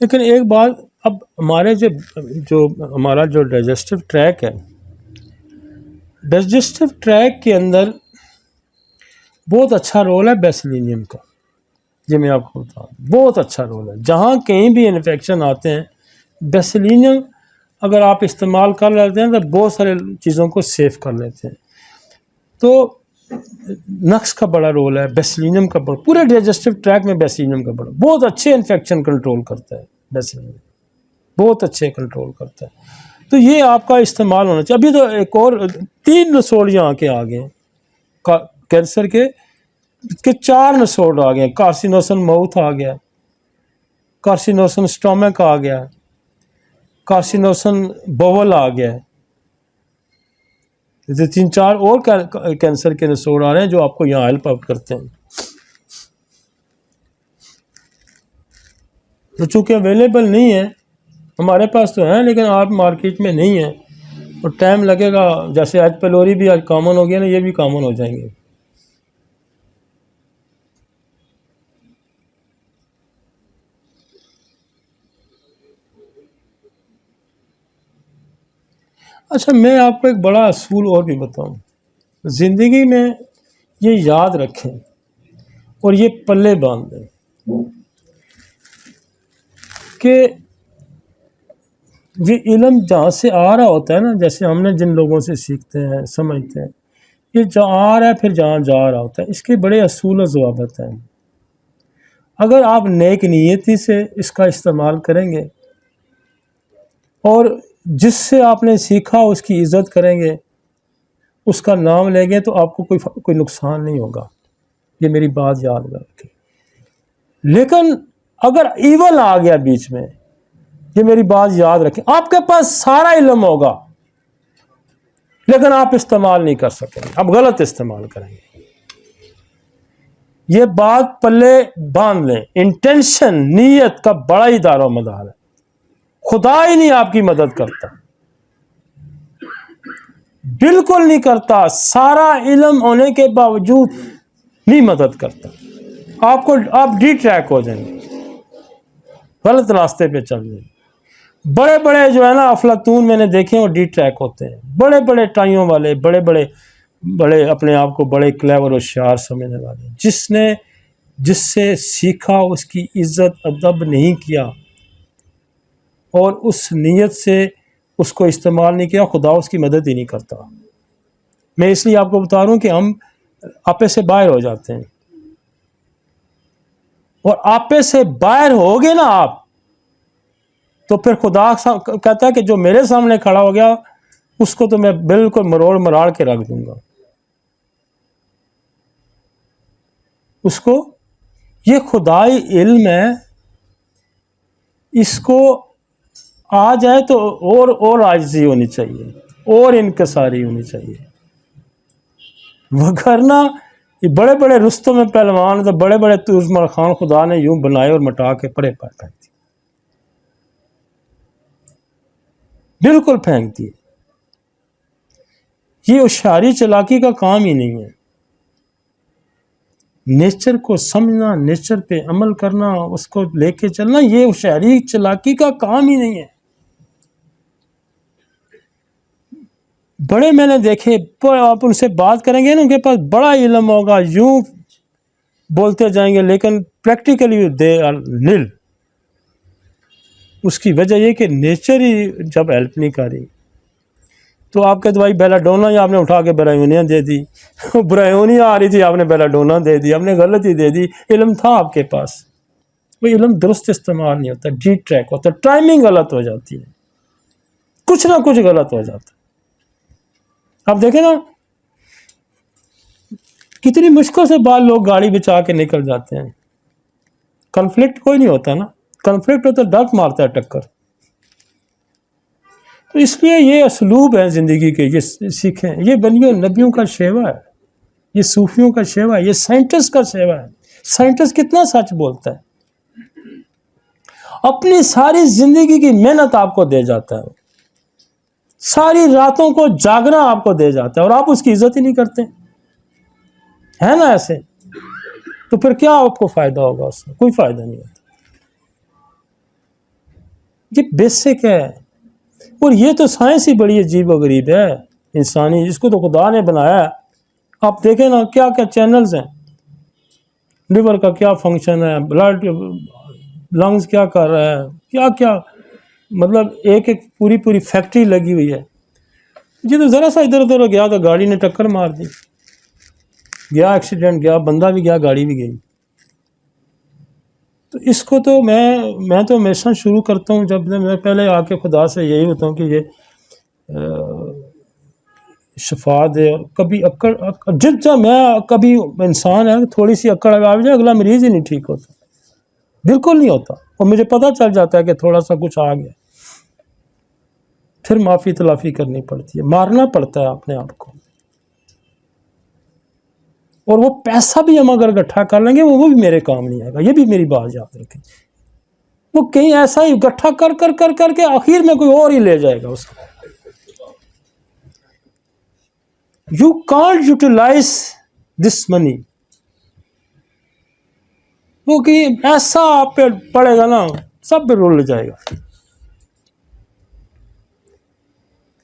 Speaker 1: लेकिन एक बात, अब हमारे जो हमारा जो डाइजेस्टिव ट्रैक है, डाइजेस्टिव ट्रैक के अंदर बहुत अच्छा रोल है बेसिलिनियम का। ये मैं आपको बताऊँ, बहुत अच्छा रोल है। जहाँ कहीं भी इन्फेक्शन आते हैं, बेसिलिनियम अगर आप इस्तेमाल कर लेते हैं तो बहुत सारे चीज़ों को सेव कर लेते हैं। तो नक्स का बड़ा रोल है, बेसिलिनियम का बड़ा, पूरे डाइजेस्टिव ट्रैक में बेसिलिनियम का बड़ा, बहुत अच्छे इन्फेक्शन कंट्रोल करता है बेसिलिनियम, बहुत अच्छे कंट्रोल करता है। तो ये आपका इस्तेमाल होना चाहिए। अभी तो एक और 3 नसोड़ यहाँ के आ गए कैंसर के 4 नसोड़ आ गए। कार्सिनोसन माउथ आ गया, कार्सिनोसन स्टोमक आ गया, कार्सिनोसन बोवल आ गया। जैसे 3-4 और कैंसर के नसोड़ आ रहे हैं जो आपको यहाँ हेल्प आउट करते हैं। तो चूँकि अवेलेबल नहीं है, हमारे पास तो है लेकिन आप मार्केट में नहीं है, और टाइम लगेगा। जैसे एच पेलोरी भी आज कॉमन हो गया ना, ये भी कॉमन हो जाएंगे। अच्छा, मैं आपको एक बड़ा असूल और भी बताऊं, ज़िंदगी में ये याद रखें और ये पल्ले बांध दें कि ये इल्म जहाँ से आ रहा होता है ना, जैसे हमने जिन लोगों से सीखते हैं, समझते हैं, ये जहाँ आ रहा है फिर जहाँ जा रहा होता है। इसके बड़े असूल और ज़वाबित हैं। अगर आप नेक नीयती से इसका इस्तेमाल करेंगे और जिससे आपने सीखा उसकी इज़्ज़त करेंगे, उसका नाम लेंगे, तो आपको कोई नुकसान नहीं होगा। ये मेरी बात याद रखें। लेकिन अगर ईवल आ गया बीच में, ये मेरी बात याद रखें, आपके पास सारा इल्म होगा लेकिन आप इस्तेमाल नहीं कर सकेंगे, आप गलत इस्तेमाल करेंगे। ये बात पल्ले बांध लें। इंटेंशन, नीयत का बड़ा ही दारो मदार है। खुदा ही नहीं आपकी मदद करता, बिल्कुल नहीं करता। सारा इल्म होने के बावजूद नहीं मदद करता। आप डी ट्रैक हो जाएंगे, गलत रास्ते पे चल जाएंगे। बड़े बड़े जो है ना अफलातून मैंने देखे हैं, वो डी ट्रैक होते हैं। बड़े बड़े टाइयों वाले, बड़े अपने आप को बड़े क्लेवर होशियार समझने वाले, जिससे सीखा, उसकी इज्जत अदब नहीं किया और उस नीयत से उसको इस्तेमाल नहीं किया, खुदा उसकी मदद ही नहीं करता। मैं इसलिए आपको बता रहा हूँ कि हम आपे से बाहर हो जाते हैं, और आपे से बाहर हो गए ना आप, तो फिर खुदा कहता है कि जो मेरे सामने खड़ा हो गया उसको तो मैं बिल्कुल मरोड़ मराड़ के रख दूंगा। उसको ये खुदाई इल्म है, इसको आ जाए तो और आजिज़ी होनी चाहिए, और इनकसारी होनी चाहिए। वरना ये बड़े बड़े रुस्तों में पहलवान, तो बड़े बड़े तुज़मल खान खुदा ने यूं बनाए और मटा के परे पर फेंक दिए, बिल्कुल फेंक दिए। ये होशियारी चालाकी का काम ही नहीं है। नेचर को समझना, नेचर पे अमल करना, उसको लेके चलना, ये होशियारी चालाकी का काम ही नहीं है। बड़े मैंने देखे, आप उनसे बात करेंगे ना, उनके पास बड़ा इल्म होगा, यूं बोलते जाएंगे, लेकिन प्रैक्टिकली दे आर निल। उसकी वजह यह कि नेचर ही जब हेल्प नहीं कर रही, तो आपके दवाई बेलाडोना ही आपने उठा के ब्रायोनिया दे दी। ब्रायोनिया आ रही थी, आपने बेलाडोना दे दी, आपने गलत ही दे दी। इल्म था आपके पास, वो इल्म दुरुस्त इस्तेमाल नहीं होता, डी ट्रैक होता, टाइमिंग गलत हो जाती है, कुछ ना कुछ गलत हो जाता है। आप देखें ना, कितनी मुश्किल से बाद लोग गाड़ी बचा के निकल जाते हैं। कन्फ्लिक्ट कोई नहीं होता ना, कन्फ्लिक्ट होता डक मारता है टक्कर। तो इसलिए ये असलूब है ज़िंदगी के, ये सीखें। ये बनियों नबियों का शेवा है, ये सूफियों का शेवा है, ये साइंटिस्ट का शेवा है। साइंटिस्ट कितना सच बोलता है, अपनी सारी ज़िंदगी की मेहनत आपको दे जाता है, सारी रातों को जागना आपको दे जाता है, और आप उसकी इज्जत ही नहीं करते, है ना ऐसे? तो फिर क्या आपको फ़ायदा होगा उससे? कोई फ़ायदा नहीं होता। ये बेसिक है। और ये तो साइंस ही बड़ी अजीब व गरीब है इंसानी, जिसको तो खुदा ने बनाया है। आप देखें ना, क्या क्या चैनल्स हैं, लिवर का क्या फंक्शन है, ब्लड, लंग्स क्या कर रहा है, क्या क्या, मतलब एक एक पूरी पूरी फैक्ट्री लगी हुई है। ये तो ज़रा सा इधर उधर गया तो गाड़ी ने टक्कर मार दी, गया एक्सीडेंट, गया बंदा भी गया, गाड़ी भी गई। तो इसको तो मैं तो हमेशा शुरू करता हूँ, जब मैं पहले आके खुदा से यही होता हूँ कि ये शफा दे। और कभी अक्कड़ जिद मैं कभी इंसान है, थोड़ी सी अक्कड़ आ जाए, अगला मरीज़ ही नहीं ठीक होता, बिल्कुल नहीं होता। और मुझे पता चल जाता है कि थोड़ा सा कुछ आ गया, फिर माफ़ी तलाफ़ी करनी पड़ती है, मारना पड़ता है अपने आप को। और वो पैसा भी हम अगर इकट्ठा कर लेंगे, वो भी मेरे काम नहीं आएगा, ये भी मेरी बात याद रखें। वो कहीं ऐसा ही इकट्ठा कर कर कर करके आखिर में कोई और ही ले जाएगा उसको। You can't utilize this money, वो कि ऐसा आप पे पड़ेगा ना, सब पे रुल जाएगा।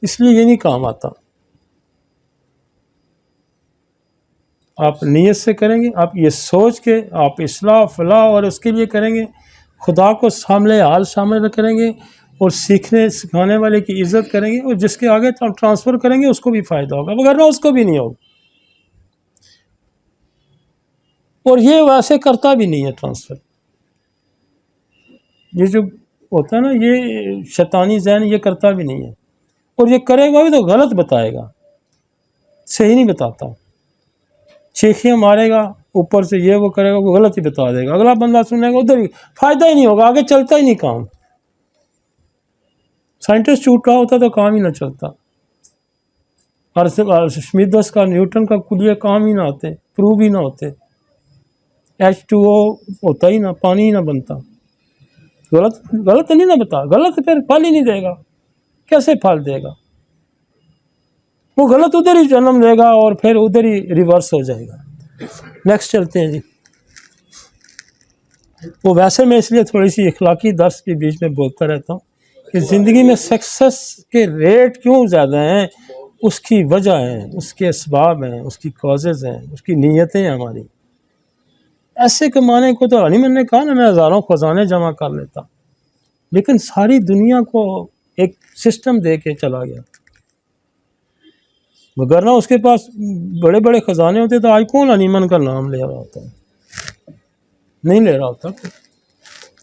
Speaker 1: इसलिए ये नहीं काम आता। आप नीयत से करेंगे, आप ये सोच के आप इस्लाह फलाह और उसके लिए करेंगे, खुदा को सामने हाल शामिल करेंगे, और सीखने सिखाने वाले की इज़्ज़त करेंगे, और जिसके आगे ट्रांसफ़र करेंगे उसको भी फ़ायदा होगा, वगैरह उसको भी नहीं होगा। और ये वैसे करता भी नहीं है ट्रांसफ़र। ये जो होता है ना, ये शैतानी जहन ये करता भी नहीं है, और ये करेगा भी तो गलत बताएगा, सही नहीं बताता। चीखियाँ मारेगा ऊपर से, ये वो करेगा, वो गलत ही बता देगा, अगला बंदा सुनेगा उधर ही, फ़ायदा ही नहीं होगा, आगे चलता ही नहीं काम। साइंटिस्ट छूट रहा होता तो काम ही ना चलता। और स्मिथ का, न्यूटन का कुल ये काम ही ना होते, प्रूव ही ना होते, H2O होता ही ना, पानी ही ना बनता। गलत गलत नहीं ना बता, गलत फिर फल ही नहीं देगा, कैसे फल देगा? वो गलत उधर ही जन्म लेगा और फिर उधर ही रिवर्स हो जाएगा। नेक्स्ट चलते हैं जी। वो वैसे मैं इसलिए थोड़ी सी इखलाकी दर्स के बीच में बोलता रहता हूँ कि ज़िंदगी में सक्सेस के रेट क्यों ज़्यादा हैं, उसकी वजह है, उसके असबाब हैं, उसकी कॉजेज़ हैं, उसकी नीयतें हैं हमारी। ऐसे कमाने को तो हनीमन ने कहा ना, मैं हज़ारों खजाने जमा कर लेता, लेकिन सारी दुनिया को एक सिस्टम दे के चला गया। मगर ना उसके पास बड़े बड़े खजाने होते तो आज कौन हनीमन का नाम ले रहा होता? नहीं ले रहा होता।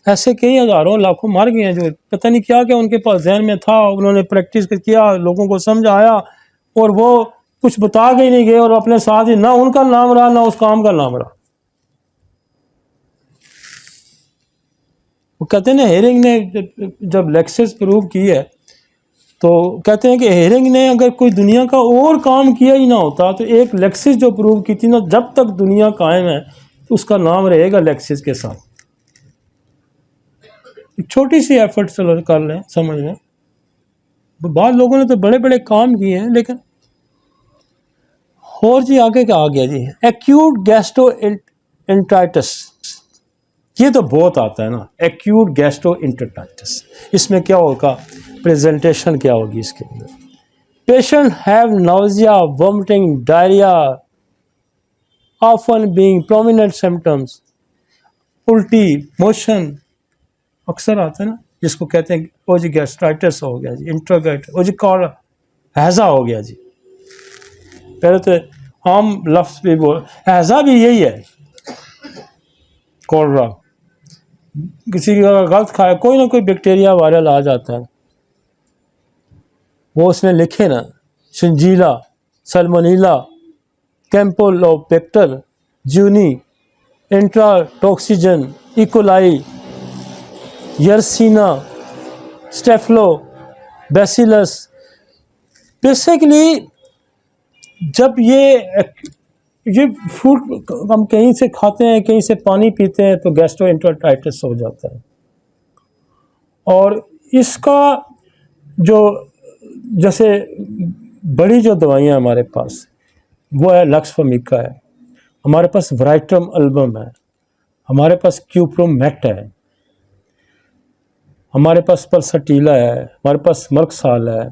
Speaker 1: ऐसे कई हज़ारों लाखों मर गए हैं जो पता नहीं क्या क्या उनके पास जहन में था, उन्होंने प्रैक्टिस किया, लोगों को समझाया, और वो कुछ बता के ही नहीं गए, और अपने साथ ही ना उनका नाम रहा ना उस काम का नाम रहा। वो कहते हैं ना, हेरिंग ने जब लेक्सेस प्रूव की है तो कहते हैं कि हेरिंग ने अगर कोई दुनिया का और काम किया ही ना होता तो एक लेक्सिस जो प्रूव की थी ना, जब तक दुनिया कायम है तो उसका नाम रहेगा लेक्सिस के साथ। एक छोटी सी एफर्ट चलो कर लें, समझ लें। बहुत लोगों ने तो बड़े बड़े काम किए हैं, लेकिन और जी आगे क्या आ गया जी, एक्यूट गैस्ट्रोएंटेराइटिस, ये तो बहुत आता है ना, एक्यूट गैस्ट्रोएंटेराइटिस। इसमें क्या होगा, प्रेजेंटेशन क्या होगी इसके अंदर? Patient have nausea, vomiting, diarrhoea, often being prominent symptoms, उल्टी, मोशन अक्सर आता है ना, जिसको कहते हैं ओ जी गैस्ट्राइटिस हो गया जी, इंट्रोगेट ओ जी, कॉल हैज़ा हो गया जी। पहले तो आम लफ्ज़ भी बोल, हैज़ा भी यही है, कोलरा। किसी का गलत खाया, कोई ना कोई बैक्टीरिया वायरल आ जाता है, वो उसमें लिखे ना, शिंजीला, सल्मोनेला, कैम्पोलोबैक्टर, जूनी, इंट्राटॉक्सिजन, इकोलाई, यर्सीना, स्टेफलो, बैसिलस। बेसिकली जब ये फूड हम कहीं से खाते हैं, कहीं से पानी पीते हैं, तो गैस्ट्रोएंटेराइटिस हो जाता है। और इसका जो जैसे बड़ी जो दवाइयाँ हमारे पास, वो है लक्सफमिका है, हमारे पास वराइट्रम अल्बम है, हमारे पास क्यूप्रोमेट है, हमारे पास पल्सटीला है, हमारे पास मर्कसाल है।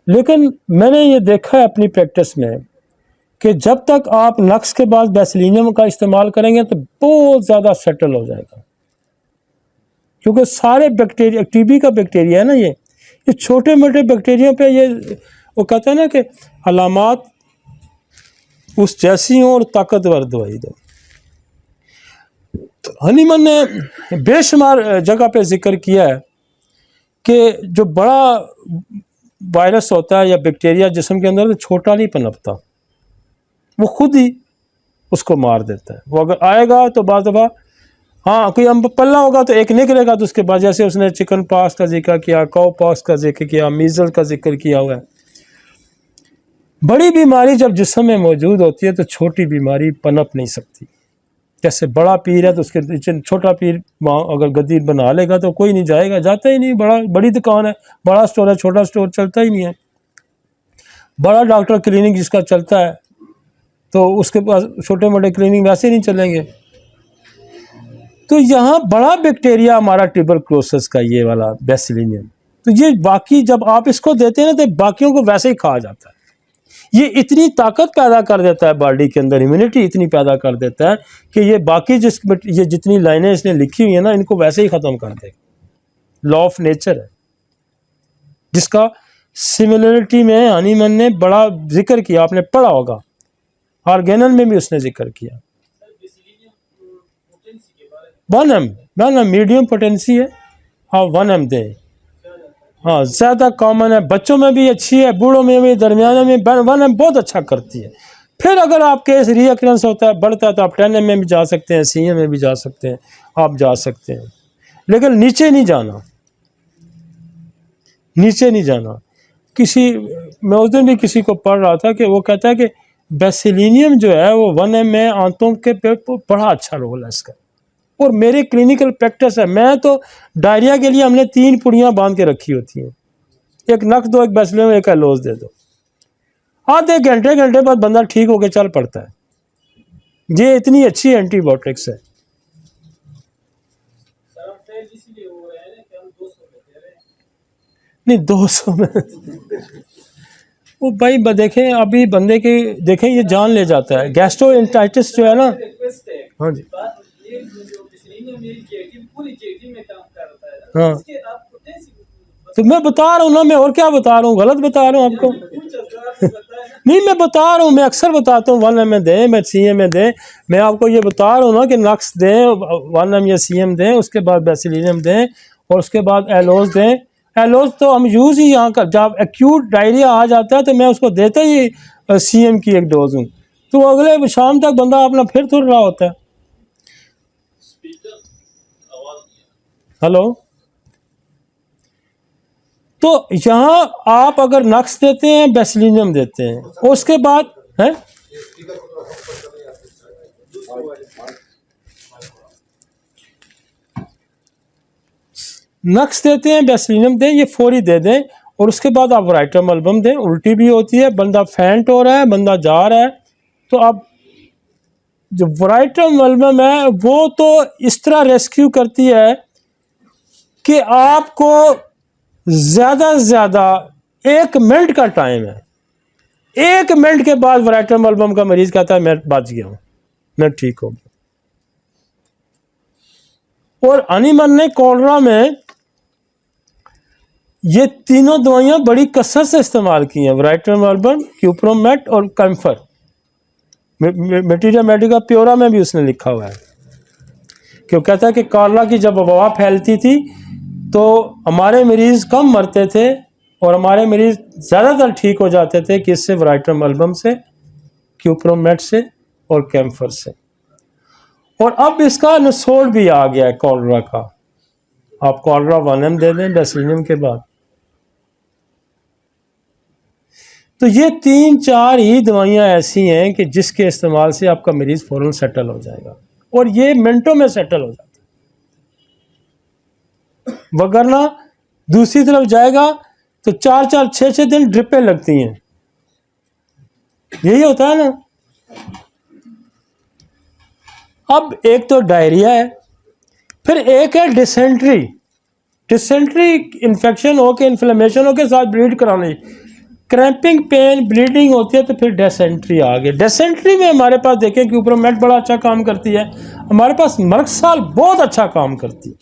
Speaker 1: लेकिन मैंने ये देखा है अपनी प्रैक्टिस में कि जब तक आप नक्स के बाद बेसिलिनियम का इस्तेमाल करेंगे तो बहुत ज़्यादा सेटल हो जाएगा, क्योंकि सारे बैक्टीरिया, टीबी का बैक्टीरिया है ना, ये छोटे मोटे बैक्टीरिया पे ये वो कहते हैं ना कि अलामात उस जैसी हों और ताकतवर दवाई दो। तो हनीमन ने बेशुमार जगह पे जिक्र किया है कि जो बड़ा वायरस होता है या बैक्टीरिया जिस्म के अंदर, तो छोटा नहीं पनपता, वो खुद ही उसको मार देता है। वो अगर आएगा तो बाद दफ़ा, हाँ कोई पल्ला होगा तो एक निकलेगा, तो उसके बाद जैसे उसने चिकन पॉक्स का जिक्र किया, काउ पॉक्स का जिक्र किया, मीजल का जिक्र किया हुआ है। बड़ी बीमारी जब जिस्म में मौजूद होती है तो छोटी बीमारी पनप नहीं सकती। जैसे बड़ा पीर है तो उसके नीचे छोटा पीर अगर गद्दी बना लेगा तो कोई नहीं जाएगा, जाता ही नहीं। बड़ी दुकान है, बड़ा स्टोर है, छोटा स्टोर चलता ही नहीं है। बड़ा डॉक्टर क्लिनिक जिसका चलता है तो उसके पास छोटे मोटे क्लिनिक वैसे नहीं चलेंगे। तो यहाँ बड़ा बैक्टीरिया हमारा ट्यूबरक्लोसिस का ये वाला बेसिलिनियम, तो ये बाकी जब आप इसको देते हैं ना तो बाकियों को वैसे ही खा जाता है। ये इतनी ताकत पैदा कर देता है बॉडी के अंदर, इम्यूनिटी इतनी पैदा कर देता है कि ये बाकी ये जितनी लाइनें इसने लिखी हुई है ना, इनको वैसे ही ख़त्म कर देगा। लॉ ऑफ नेचर है, जिसका सिमिलरिटी में हनीमन ने बड़ा जिक्र किया, आपने पढ़ा होगा। ऑर्गेनल में भी उसने जिक्र किया। 1 m मीडियम पोटेंसी है, हाँ 1 m दें, हाँ ज़्यादा कॉमन है, बच्चों में भी अच्छी है, बूढ़ों में भी, दरमियाने में 1 m बहुत अच्छा करती है। फिर अगर आप केस रीअक्रेंस होता है, बढ़ता है, तो आप 10 m में भी जा सकते हैं, CM में भी जा सकते हैं, आप जा सकते हैं, लेकिन नीचे नहीं जाना, नीचे नहीं जाना। मैं उस दिन भी किसी को पढ़ रहा था कि वो कहता है कि बेसिलिनियम जो है वो 1 m में आंतों के पे बड़ा अच्छा रोल है इसका। और मेरे क्लिनिकल प्रैक्टिस है, मैं तो डायरिया के लिए हमने 3 पुड़ियाँ बांध के रखी होती हैं, एक नक्स दो, एक बेसिलियम, एक एलोज दे दो, आधे घंटे बाद बंदा ठीक होके चल पड़ता है। ये इतनी अच्छी एंटीबायोटिक्स है। नहीं 200 में वो भाई देखें, अभी बंदे के देखें ये जान ले जाता है, गैस्ट्रोएंटाइटिस जो है ना। हाँ जी, हाँ तो मैं बता रहा हूँ ना, मैं और क्या बता रहा हूँ, गलत बता रहा हूँ आपको? नहीं मैं बता रहा हूँ, मैं अक्सर बताता हूँ 1 m में दें, मैं CM में दें, मैं आपको ये बता रहा हूँ ना कि नक्स दें 1 m या CM दें, उसके बाद बेसिलिनियम दें, और उसके बाद एलोज दें। एलोज तो हम यूज़ ही यहाँ का, जब एक्यूट डायरिया आ जाता है तो मैं उसको देता ही CM की एक डोज हूँ, तो अगले शाम तक बंदा अपना फिर तुर रहा होता है। हेलो, तो यहाँ आप अगर नक्स देते हैं, बेसिलिनियम देते हैं, उसके बाद है नक्स देते हैं, बेसिलिनियम दें, ये फौरी दे दें, और उसके बाद आप वराइटम एल्बम दें। उल्टी भी होती है, बंदा फेंट हो रहा है, बंदा जा रहा है, तो आप जो वराइटम एल्बम है वो तो इस तरह रेस्क्यू करती है कि आपको ज़्यादा से ज़्यादा 1 मिनट का टाइम है, 1 मिनट के बाद वराइटम एल्बम का मरीज कहता है मैं बच गया हूँ, मैं ठीक हो गया। और अनिमन ने कोलरा में ये तीनों दवाइयाँ बड़ी कसरत से इस्तेमाल की हैं, वराइटम एल्बम, क्यूप्रोमेट और कैम्फर। मटीरियल मेडिका प्योरा में भी उसने लिखा हुआ है, क्यों कहता है कि कोलरा की जब वबा फैलती थी तो हमारे मरीज़ कम मरते थे और हमारे मरीज़ ज़्यादातर ठीक हो जाते थे, किससे? वराइटम एल्बम से, क्यूप्रोमेट से और कैम्फर से। और अब इसका नसोड़ भी आ गया है कोलरा का, आप कोलरा 1 m दे दें बेसिलिनियम के बाद। तो ये 3-4 ही दवाइयाँ ऐसी हैं कि जिसके इस्तेमाल से आपका मरीज़ फ़ौरन सेटल हो जाएगा, और ये मिनटों में सेटल हो जाता है। वगरना दूसरी तरफ जाएगा तो 4-4, 6-6 दिन ड्रिपें लगती हैं, यही होता है ना। अब एक तो डायरिया है, फिर एक है डिसेंट्री। डिसेंट्री इन्फेक्शन हो के, इन्फ्लेमेशन हो के साथ ब्लीड कराने, क्रैम्पिंग, पेन, ब्लीडिंग होती है, तो फिर डिसेंट्री आ गई। डिसेंट्री में हमारे पास देखें कि क्यूप्रोमेट बड़ा अच्छा काम करती है, हमारे पास मर्कसाल बहुत अच्छा काम करती है।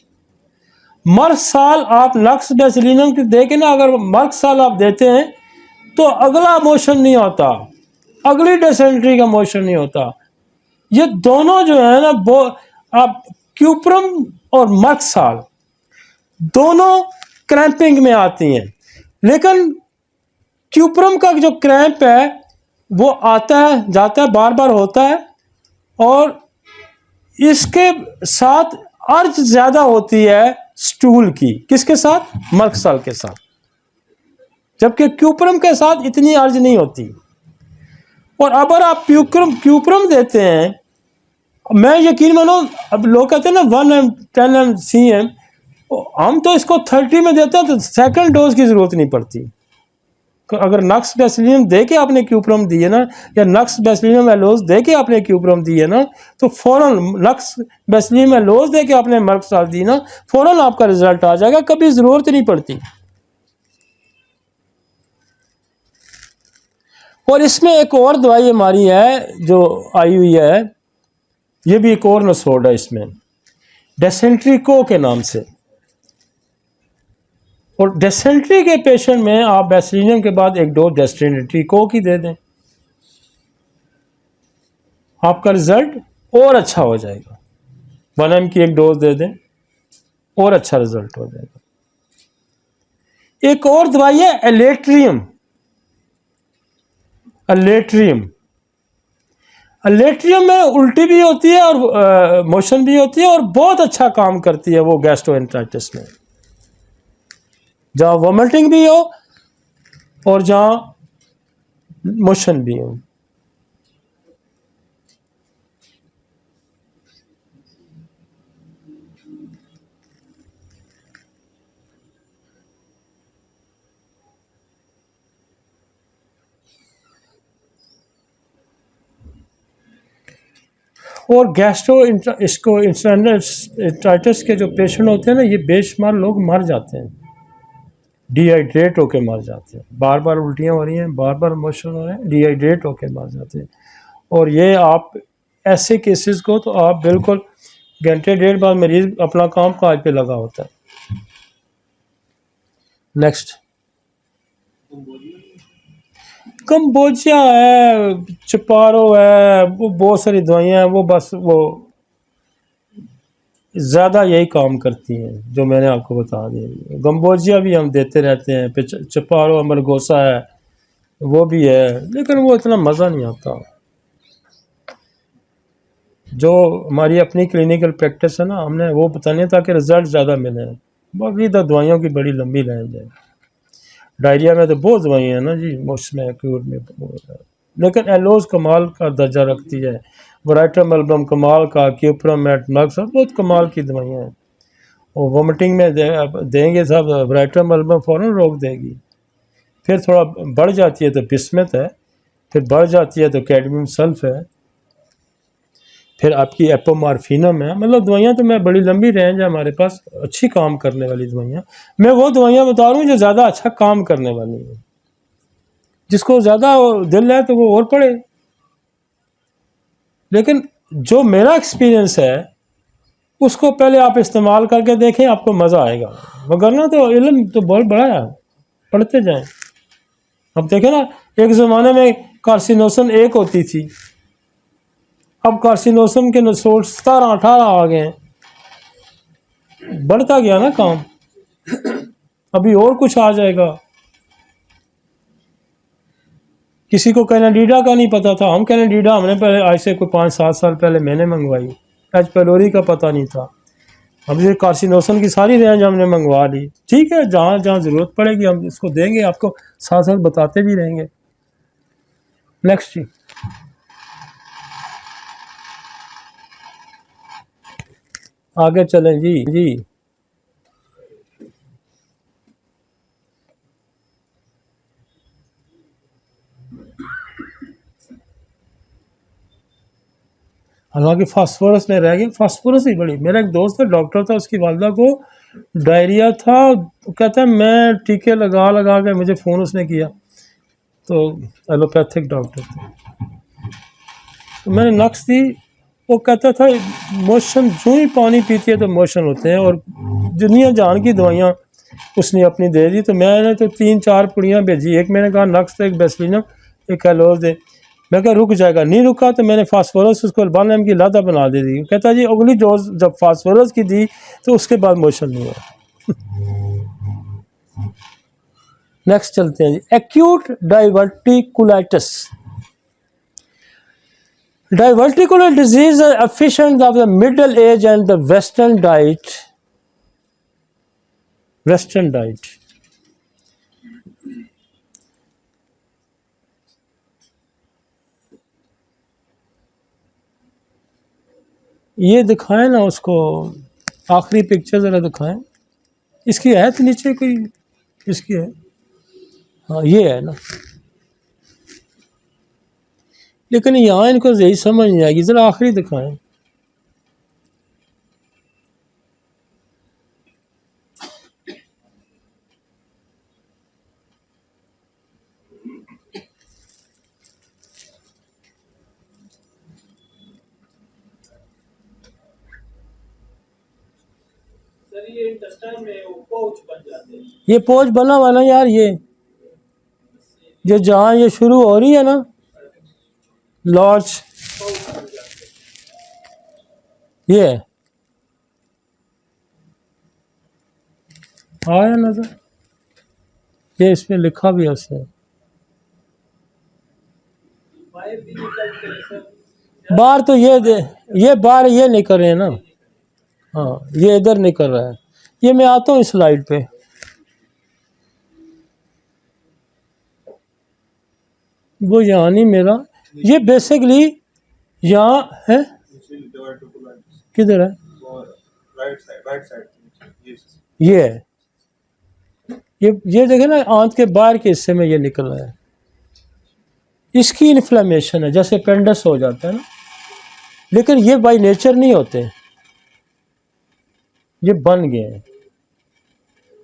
Speaker 1: मर्कसाल आप नक्स बेसिलिनियम की देखें ना, अगर मर्कसाल आप देते हैं तो अगला मोशन नहीं होता, अगली डिसेंट्री का मोशन नहीं होता। ये दोनों जो है ना, वो आप क्यूप्रम और मर्कसाल दोनों क्रैम्पिंग में आती हैं, लेकिन क्यूप्रम का जो क्रैम्प है वो आता है जाता है, बार बार होता है, और इसके साथ अर्ज ज़्यादा होती है स्टूल की। किसके साथ? मर्कसाल के साथ, जबकि क्यूप्रम के साथ इतनी अर्ज नहीं होती। और अगर आप क्यूप्रम देते हैं, मैं यकीन मानो, अब लोग कहते हैं ना 1 m, 10 m, CM, हम तो इसको 30 में देते हैं तो सेकंड डोज की ज़रूरत नहीं पड़ती। अगर नक्स बेसिलिनियम दे के आपने क्यूप्रम दी है ना, या नक्स बेसिलिनियम एलोज दे के आपने क्यूप्रम दी है ना, तो फ़ौरन नक्स बेसिलिनियम एलोज दे के आपने मर्कसाल दी ना, फ़ौरन आपका रिजल्ट आ जाएगा, कभी ज़रूरत नहीं पड़ती। और इसमें एक और दवाई हमारी है जो आई हुई है, ये भी एक और नसोड है इसमें, डिसेंट्री को के नाम से। और डिसेंट्री के पेशेंट में आप बेसिलिनियम के बाद एक डोज डिसेंट्री को की दे दें। आपका रिजल्ट और अच्छा हो जाएगा। 1 mg की एक डोज दे दें और अच्छा रिजल्ट हो जाएगा। एक और दवाई है एलेट्रियम। एलेट्रियम एलेट्रियम में उल्टी भी होती है और मोशन भी होती है और बहुत अच्छा काम करती है वो गैस्ट्रोएंटेराइटिस में, जहाँ वोमिटिंग भी हो और जहाँ मोशन भी हो। और इसको इंटेस्टाइटिस के जो पेशेंट होते हैं ना, ये बेशुमार लोग मर जाते हैं, डिहाइड्रेट होके मर जाते हैं। बार बार उल्टियाँ हो रही हैं, बार बार मोशन हो रहे हैं, डिहाइड्रेट होके मर जाते हैं। और ये आप ऐसे केसेस को तो आप बिल्कुल घंटे डेढ़ बाद मरीज अपना काम काज पे लगा होता है। नेक्स्ट कंबोजिया है, चपारो है, वो बहुत सारी दवाइयाँ हैं, वो बस वो ज़्यादा यही काम करती हैं जो मैंने आपको बता दिया। गम्बोजिया भी हम देते रहते हैं, फिर चपारो अमरगोसा है वो भी है, लेकिन वो इतना मज़ा नहीं आता। जो हमारी अपनी क्लिनिकल प्रैक्टिस है ना, हमने वो बताने ताकि रिजल्ट ज़्यादा मिले। बाकी तो दवाइयों की बड़ी लंबी रेंज है। डायरिया में तो बहुत दवाइयाँ हैं ना जी, उसमें एक्यूट में, लेकिन एलोज कमाल का दर्जा रखती है। वराइटम एल्बम कमाल का, क्यूप्रोमेट, नक्स, बहुत कमाल की दवाइयाँ हैं। और वोमिटिंग में देंगे सब, वराइटम एल्बम फ़ौरन रोक देगी। फिर थोड़ा बढ़ जाती है तो बिस्मत है, फिर बढ़ जाती है तो कैडमियम सल्फ है, फिर आपकी एपोमार्फिनम है। मतलब दवाइयाँ तो मैं बड़ी लंबी रेंज है हमारे पास, अच्छी काम करने वाली दवाइयाँ। मैं वो दवाइयाँ बता रहा हूँ जो ज़्यादा अच्छा काम करने वाली हैं। जिसको ज़्यादा दिल है तो वो और पढ़े, लेकिन जो मेरा एक्सपीरियंस है उसको पहले आप इस्तेमाल करके देखें, आपको मज़ा आएगा। वगरना तो इल्म तो बहुत बड़ा है, पढ़ते जाएं। अब देखें ना, एक ज़माने में कार्सिनोसन एक होती थी, अब कार्सिनोसन के 17-18 आ गए हैं। बढ़ता गया ना काम, अभी और कुछ आ जाएगा। किसी को कैनेडीडा का नहीं पता था, हम कैनेडीडा हमने पहले आज से कोई 5-7 साल पहले मैंने मंगवाई। एच पेलोरी का पता नहीं था। अब ये कार्सिनोसन की सारी रेंज हमने मंगवा ली। ठीक है, जहाँ जहाँ ज़रूरत पड़ेगी हम इसको देंगे, आपको साथ साथ बताते भी रहेंगे। नेक्स्ट जी, आगे चलें जी। हालांकि फास्फोरस में रह गई, फास्फोरस ही बड़ी। मेरा एक दोस्त है, डॉक्टर था, उसकी वालदा को डायरिया था, तो कहता है मैं टीके लगा लगा के, मुझे फ़ोन उसने किया, तो एलोपैथिक डॉक्टर थे, तो मैंने नक्स दी। वो कहता था मोशन जो ही पानी पीती है तो मोशन होते हैं, और दुनिया जान की दवाइयाँ उसने अपनी दे दी। तो मैंने तो 3-4 पुड़ियाँ भेजी, एक मैंने कहा नक्स, एक बेसलिनम, एक एलोज दे। मैं कहा रुक जाएगा, नहीं रुका तो मैंने फास्फोरस उसको 1 mg की लादा बना दे दी। कहता जी अगली डोज जब फास्फोरस की दी तो उसके बाद मोशन नहीं हुआ। नेक्स्ट चलते हैं जी, acute diverticulitis. Diverticular disease is affliction of the middle age and the Western diet. Western diet. ये दिखाएं ना उसको, आखिरी पिक्चर ज़रा दिखाएं। इसकी है तो नीचे कोई, इसकी है, हाँ ये है ना, लेकिन यहाँ इनको यही समझ नहीं आएगी। ज़रा आखिरी दिखाएं। ये पोच बना हुआ ना यार, ये जो जहाँ ये शुरू हो रही है ना, लॉर्ज, ये आया नजर, ये इसमें लिखा भी है उसने। बाहर तो ये बाहर ये नहीं कर रहे हैं ना, हाँ ये इधर नहीं कर रहा है। ये मैं आता हूँ इस स्लाइड पे, वो यहाँ नहीं मेरा, ये बेसिकली यहाँ है, किधर है, ये है, ये देखे ना आंत के बाहर के हिस्से में ये निकल रहा है, इसकी इन्फ्लेमेशन है, जैसे पेंडस हो जाता है ना, लेकिन ये बाय नेचर नहीं होते, ये बन गए हैं।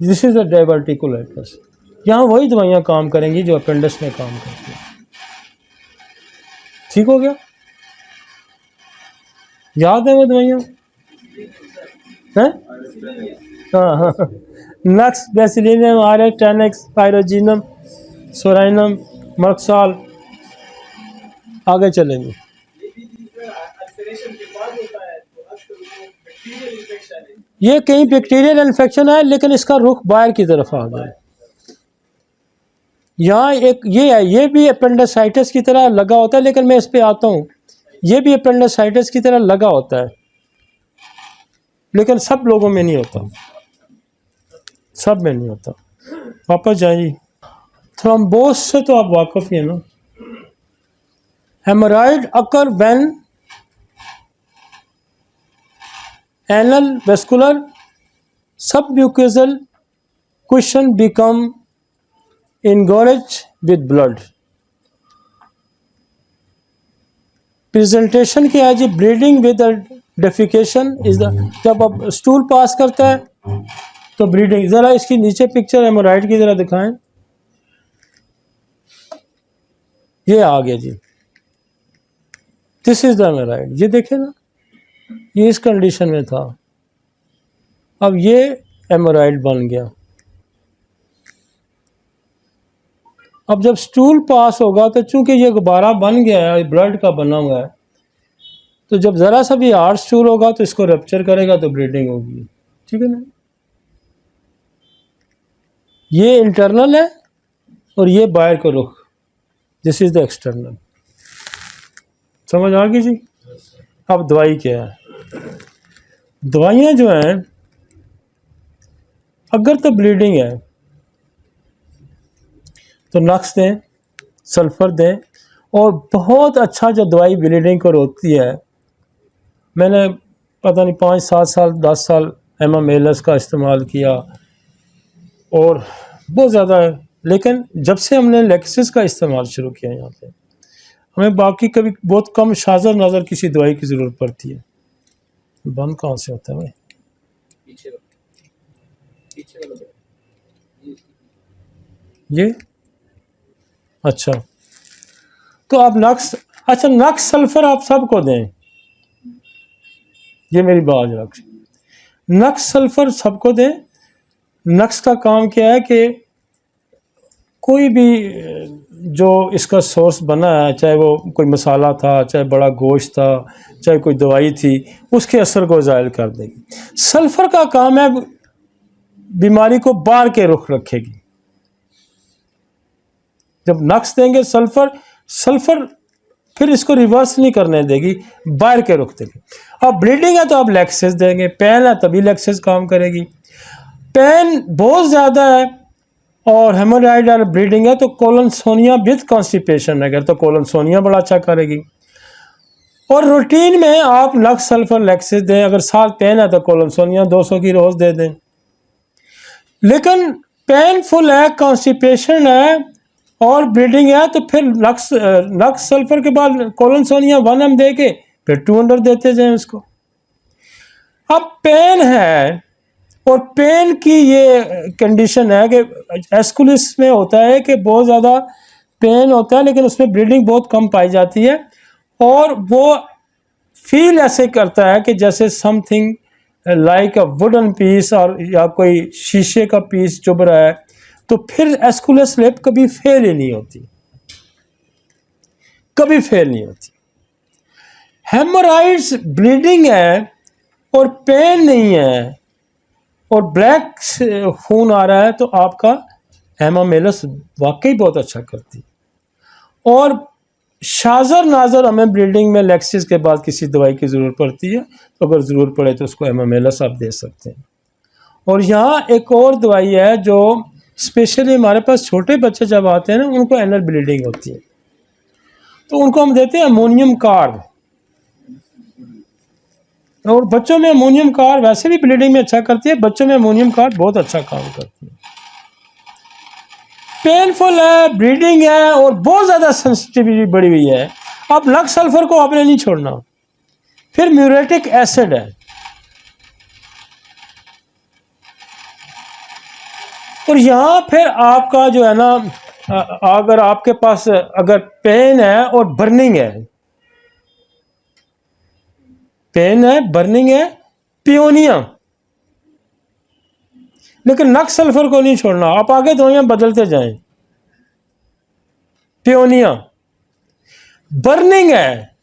Speaker 1: This is a diverticulitis. यहाँ वही दवाइयाँ काम करेंगी जो अपेंडिक्स में काम करती हैं। ठीक हो गया, याद है वो दवाइयाँ हैं? हाँ हाँ, नक्स, बेसिलिनम, आरएक्स, टेनेक्स, पायरोजिनम, सोराइनम, मर्क्साल। आगे चलेंगे। ये कहीं बैक्टीरियल इन्फेक्शन है, लेकिन इसका रुख बाहर की तरफ आ गया। यहाँ एक ये है, ये भी अपेंडिसाइटिस की तरह लगा होता है, लेकिन मैं इस पे आता हूँ। ये भी अपेंडिसाइटिस की तरह लगा होता है, लेकिन सब लोगों में नहीं होता, सब में नहीं होता। वापस जाइए, थ्रोम्बोस से तो आप वाकिफ ही हैं ना। Haemorrhoid occur when anal vascular submucosal cushions become engorged with blood। Presentation क्या है जी? Bleeding with defecation is the, जब अब स्टूल पास करता है तो ब्लीडिंग। जरा इसकी नीचे पिक्चर हेमोराइड की जरा दिखाएं, ये आ गया जी, दिस इज द हेमोराइड। ये देखें ना, ये इस कंडीशन में था, अब ये हेमोराइड बन गया। अब जब स्टूल पास होगा तो चूंकि ये गुब्बारा बन गया है, ब्लड का बना हुआ है, तो जब ज़रा सा भी हार्ड स्टूल होगा तो इसको रप्चर करेगा तो ब्लीडिंग होगी। ठीक है ना, ये इंटरनल है और ये बाहर का रुख, दिस इज द एक्सटर्नल। समझ आ गई जी? अब दवाई क्या है? दवाइयाँ जो हैं, अगर तो ब्लीडिंग है तो नक्स दें, सल्फ़र दें, और बहुत अच्छा जो दवाई ब्लीडिंग को रोकती है, मैंने पता नहीं 5-7 साल 10 साल एमामेलस का इस्तेमाल किया और बहुत ज़्यादा है, लेकिन जब से हमने लेक्सिस का इस्तेमाल शुरू किया यहाँ पे, हमें बाकी कभी बहुत कम शाज़र नज़र किसी दवाई की ज़रूरत पड़ती है। बंद कहाँ से होता है भाई? ये अच्छा, तो आप नक्स, अच्छा नक्स सल्फ़र आप सबको दें, ये मेरी बात रख, नक्स सल्फ़र सबको दें। नक्स का काम क्या है कि कोई भी जो इसका सोर्स बना है, चाहे वो कोई मसाला था, चाहे बड़ा गोश्त था, चाहे कोई दवाई थी, उसके असर को ज़ाहिर कर देगी। सल्फ़र का काम है बीमारी को बाहर के रुख रखेगी। जब नक्स देंगे सल्फ़र फिर इसको रिवर्स नहीं करने देगी, बाहर के रुख देगी। अब ब्लीडिंग है तो आप लेक्सिस देंगे, पेन है तभी लेक्सिस काम करेगी। पेन बहुत ज़्यादा है और हेमोराइड और ब्लीडिंग है तो कोलोनसोनिया विद कॉन्स्टिपेशन अगर, तो कोलोनसोनिया बड़ा अच्छा करेगी। और रूटीन में आप नक्स सल्फ़र लेक्सिस दें। अगर साथ पेन है तो कोलोनसोनिया 200 की रोज़ दे दें। लेकिन पेनफुल है, कॉन्स्टिपेशन है और ब्लीडिंग है तो फिर नक्स सल्फ़र के बाद कोलोनसोनिया 1 mg दे के फिर 200 देते जाएं उसको। अब पेन है और पेन की ये कंडीशन है कि एस्कुलिस में होता है कि बहुत ज़्यादा पेन होता है, लेकिन उसमें ब्लीडिंग बहुत कम पाई जाती है और वो फील ऐसे करता है कि जैसे something like a wooden piece और या कोई शीशे का पीस चुभ रहा है। तो फिर एस्कुलस लिप कभी फेल ही नहीं होती, कभी फेल नहीं होती। हेमोराइड्स ब्लीडिंग है और पेन नहीं है और ब्लैक खून आ रहा है, तो आपका हेमामेलस वाकई बहुत अच्छा करती है। और शाजर नाजर हमें ब्लीडिंग में लैक्सिस के बाद किसी दवाई की ज़रूरत पड़ती है, तो अगर ज़रूरत पड़े तो उसको हेमामेलस आप दे सकते हैं। और यहाँ एक और दवाई है जो स्पेशली हमारे पास छोटे बच्चे जब आते हैं ना, उनको एनल ब्लीडिंग होती है, तो उनको हम देते हैं अमोनियम कार्ब। और बच्चों में अमोनियम कार्ब वैसे भी ब्लीडिंग में अच्छा करती है, बच्चों में अमोनियम कार्ब बहुत अच्छा काम करती है। पेनफुल है, ब्लीडिंग है और बहुत ज़्यादा सेंसिटिविटी बढ़ी हुई है, अब लग सल्फर को आपने नहीं छोड़ना। फिर म्यूरेटिक एसिड है, और यहाँ फिर आपका जो है ना, अगर आपके पास अगर पेन है और बर्निंग है, पेन है, बर्निंग है, पियोनिया, लेकिन नक सल्फर को नहीं छोड़ना, आप आगे दवाइयां बदलते जाएं। पियोनिया, बर्निंग है,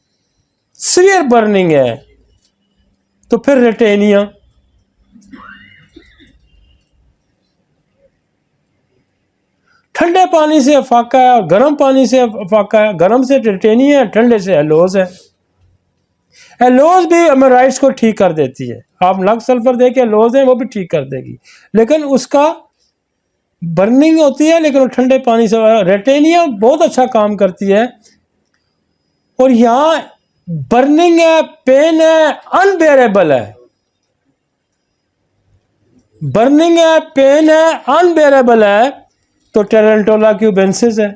Speaker 1: सीवियर बर्निंग है, तो फिर रेटेनिया, ठंडे पानी से अफाका है और गर्म पानी से अफाका है, गर्म से रेटेनिया है, ठंडे से एलोज है। एलोज भी हेमोराइड्स को ठीक कर देती है, आप नक सल्फर दे के एलोज दें वो भी ठीक कर देगी, लेकिन उसका बर्निंग होती है, लेकिन वो ठंडे पानी से। रेटेनिया बहुत अच्छा काम करती है। और यहाँ बर्निंग है, पेन है, अनबेरेबल है, बर्निंग है, पेन है, अनबेरेबल है, तो टेरेंटोला क्यूबेंसिस है।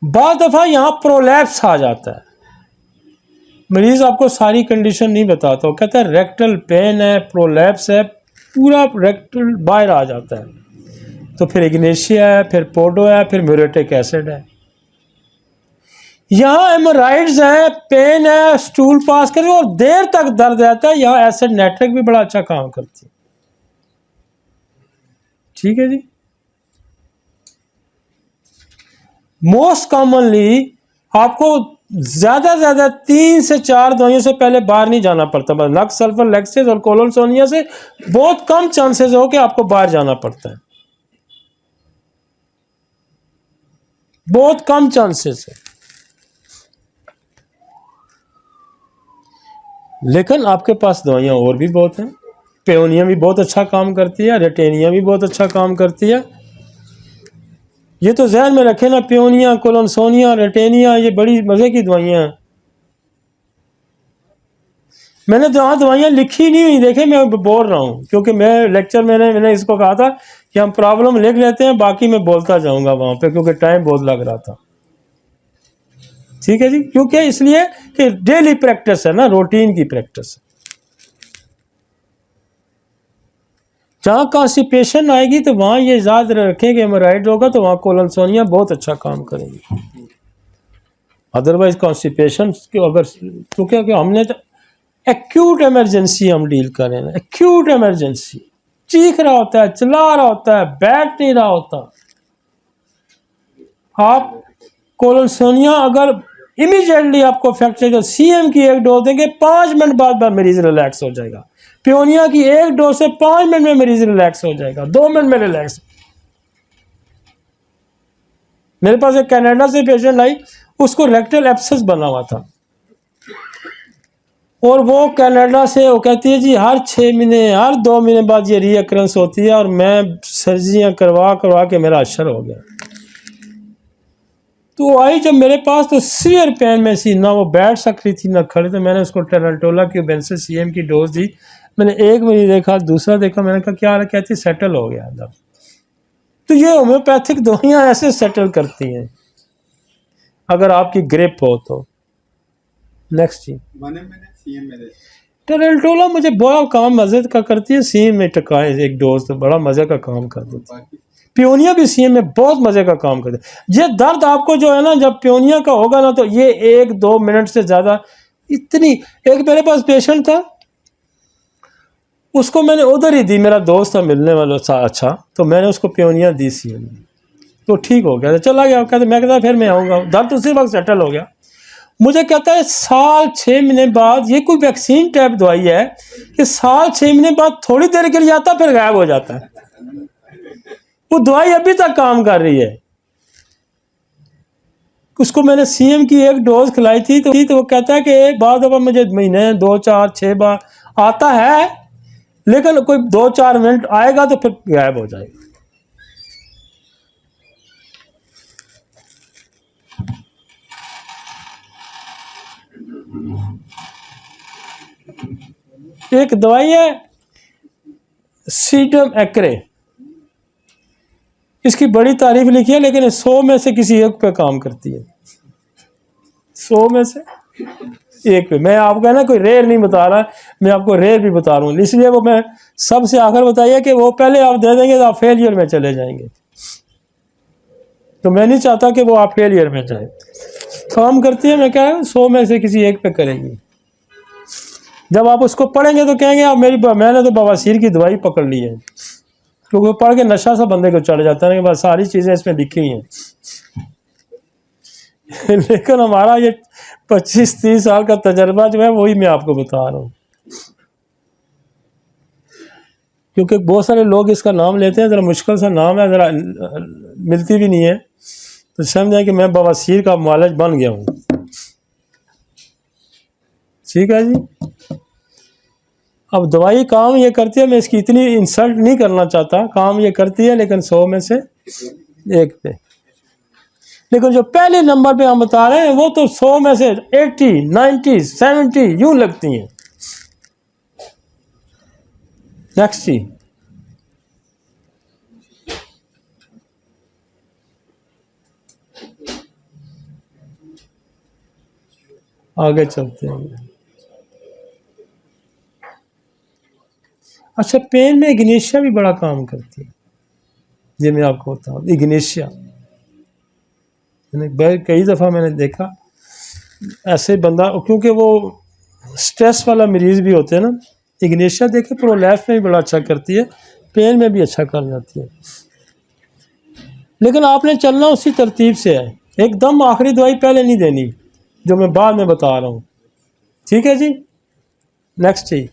Speaker 1: बाद दफा यहाँ प्रोलैप्स आ जाता है, मरीज आपको सारी कंडीशन नहीं बताता, कहता है रेक्टल पेन है, प्रोलैप्स है, पूरा रेक्टल बाहर आ जाता है, तो फिर इग्नेशिया है, फिर पोडो है, फिर म्यूरेटिक एसिड है। यहाँ हेमोराइड्स है, पेन है, स्टूल पास करे और देर तक दर्द रहता है, यहाँ एसिड नेट्रिक भी बड़ा अच्छा काम करती है। ठीक है जी। मोस्ट कॉमनली आपको ज्यादा 3 से 4 दवाइयों से पहले बाहर नहीं जाना पड़ता, बस लक्स सल्फर लैक्सिस और कोलोनसोनिया से बहुत कम चांसेस हो कि आपको बाहर जाना पड़ता है, बहुत कम चांसेस है। लेकिन आपके पास दवाइयां और भी बहुत हैं, पेओनिया भी बहुत अच्छा काम करती है, रेटेनिया भी बहुत अच्छा काम करती है। ये तो जहन में रखे ना, पियोनिया, कोलोनसोनिया, रेटेनिया, ये बड़ी मज़े की दवाइयाँ हैं। मैंने जहाँ दवाइयाँ लिखी नहीं हुई, देखे मैं बोल रहा हूँ, क्योंकि मैं लेक्चर मैंने इसको कहा था कि हम प्रॉब्लम लिख लेते हैं, बाकी मैं बोलता जाऊँगा वहाँ पे, क्योंकि टाइम बहुत लग रहा था। ठीक है जी, क्योंकि इसलिए कि डेली प्रैक्टिस है ना, रूटीन की प्रैक्टिस है। जहाँ कॉन्स्टिपेशन आएगी तो वहाँ ये याद रखें कि हेमोराइड होगा, तो वहाँ कोलोनसोनिया बहुत अच्छा काम करेंगी। अदरवाइज कॉन्स्टिपेशन अगर, तो क्या हमने तो एक्यूट इमरजेंसी हम डील करें ना, एक्यूट इमरजेंसी, चीख रहा होता है, चिल्ला रहा होता है, बैठ नहीं रहा होता, आप कोलोनसोनिया अगर इमीडिएटली आपको इफेक्ट चाहिए तो सीएम की एक डोज देंगे, 5 मिनट बाद मरीज रिलैक्स हो जाएगा। पियोनिया की एक डोज से 5 मिनट में मरीज रिलैक्स हो जाएगा, 2 मिनट में रिलैक्स। मेरे पास एक कनाडा से पेशेंट आई, उसको रेक्टल एब्सेस बना हुआ था, और वो कनाडा से, वो कहती है जी हर 6 महीने, हर 2 महीने बाद ये रीअकरेंस होती है, और मैं सर्जरियाँ करवा के मेरा अशर हो गया। तो आई जब मेरे पास, तो सीवियर पेन में सी, ना वो बैठ सक रही थी ना खड़ी, तो मैंने उसको टेरेंटोला क्यूबेंसिस सीएम की डोज दी। मैंने एक मरीज देखा, दूसरा देखा, मैंने कहा क्या हाल है, कहती सेटल हो गया अंदर। तो ये होम्योपैथिक दवाइयाँ ऐसे सेटल करती हैं अगर आपकी ग्रिप हो तो। नेक्स्ट जी, टेरेंटोला मुझे बड़ा काम मजे का करती है, सीएम में टकाए एक डोज तो बड़ा मजे का काम कर देती है। पियोनिया भी सीएम में बहुत मजे का काम करते हैं। ये दर्द आपको जो है ना, जब पियोनिया का होगा ना, तो ये 1-2 मिनट से ज्यादा इतनी। एक मेरे पास पेशेंट था, उसको मैंने उधर ही दी, मेरा दोस्त था मिलने वाला था अच्छा, तो मैंने उसको पियोनिया दी सीएम में, तो ठीक हो गया, चला गया। कहते मैं कहता फिर मैं आऊँगा, दर्द उसी वक्त सेटल हो गया। मुझे कहता है साल 6 महीने बाद, ये कोई वैक्सीन टाइप दवाई है कि साल 6 महीने बाद थोड़ी देर के लिए आता फिर गायब हो जाता है। वो दवाई अभी तक काम कर रही है। उसको मैंने सीएम की एक डोज खिलाई थी, तो वो कहता है कि बाद दफा मुझे महीने 2 4 6 बार आता है, लेकिन कोई 2 4 मिनट आएगा तो फिर गायब हो जाएगा। एक दवाई है सीटम एक्रे, इसकी बड़ी तारीफ लिखी है, लेकिन 100 में से किसी एक पे काम करती है। 100 में से एक पे। मैं आपको ना कोई रेयर नहीं बता रहा, मैं आपको रेयर भी बता रहा हूँ, इसलिए वो मैं सबसे आखिर बताइए कि वो पहले आप दे देंगे तो आप फेलियर में चले जाएंगे। तो मैं नहीं चाहता कि वो आप फेलियर में जाए। काम करती है, मैं कह रहा हूँ 100 में से किसी एक पे करेंगी। जब आप उसको पढ़ेंगे तो कहेंगे आप मैंने तो बवासीर की दवाई पकड़ ली है, क्योंकि पढ़ के नशा सा बंदे को चढ़ जाता है कि बस सारी चीज़ें इसमें लिखी हैं। लेकिन हमारा ये 25-30 साल का तजर्बा जो है वही मैं आपको बता रहा हूँ, क्योंकि बहुत सारे लोग इसका नाम लेते हैं, ज़रा मुश्किल सा नाम है, ज़रा मिलती भी नहीं है, तो समझें कि मैं बवासीर का मालिक बन गया हूँ। ठीक है जी। अब दवाई काम ये करती है, मैं इसकी इतनी इंसल्ट नहीं करना चाहता, काम ये करती है, लेकिन 100 में से एक पे। लेकिन जो पहले नंबर पे हम बता रहे हैं वो तो 100 में से 80, 90, 70 यूं लगती हैं। नेक्स्ट जी। आगे चलते हैं। अच्छा, पेन में इग्नेशिया भी बड़ा काम करती है, ये मैं आपको बताऊँ। इग्नेशिया कई दफ़ा मैंने देखा ऐसे बंदा, क्योंकि वो स्ट्रेस वाला मरीज़ भी होते हैं ना, इग्नेशिया देखे प्रोलैप्स में भी बड़ा अच्छा करती है, पेन में भी अच्छा कर जाती है। लेकिन आपने चलना उसी तरतीब से है, एकदम आखिरी दवाई पहले नहीं देनी जो मैं बाद में बता रहा हूँ। ठीक है जी। नेक्स्ट जी।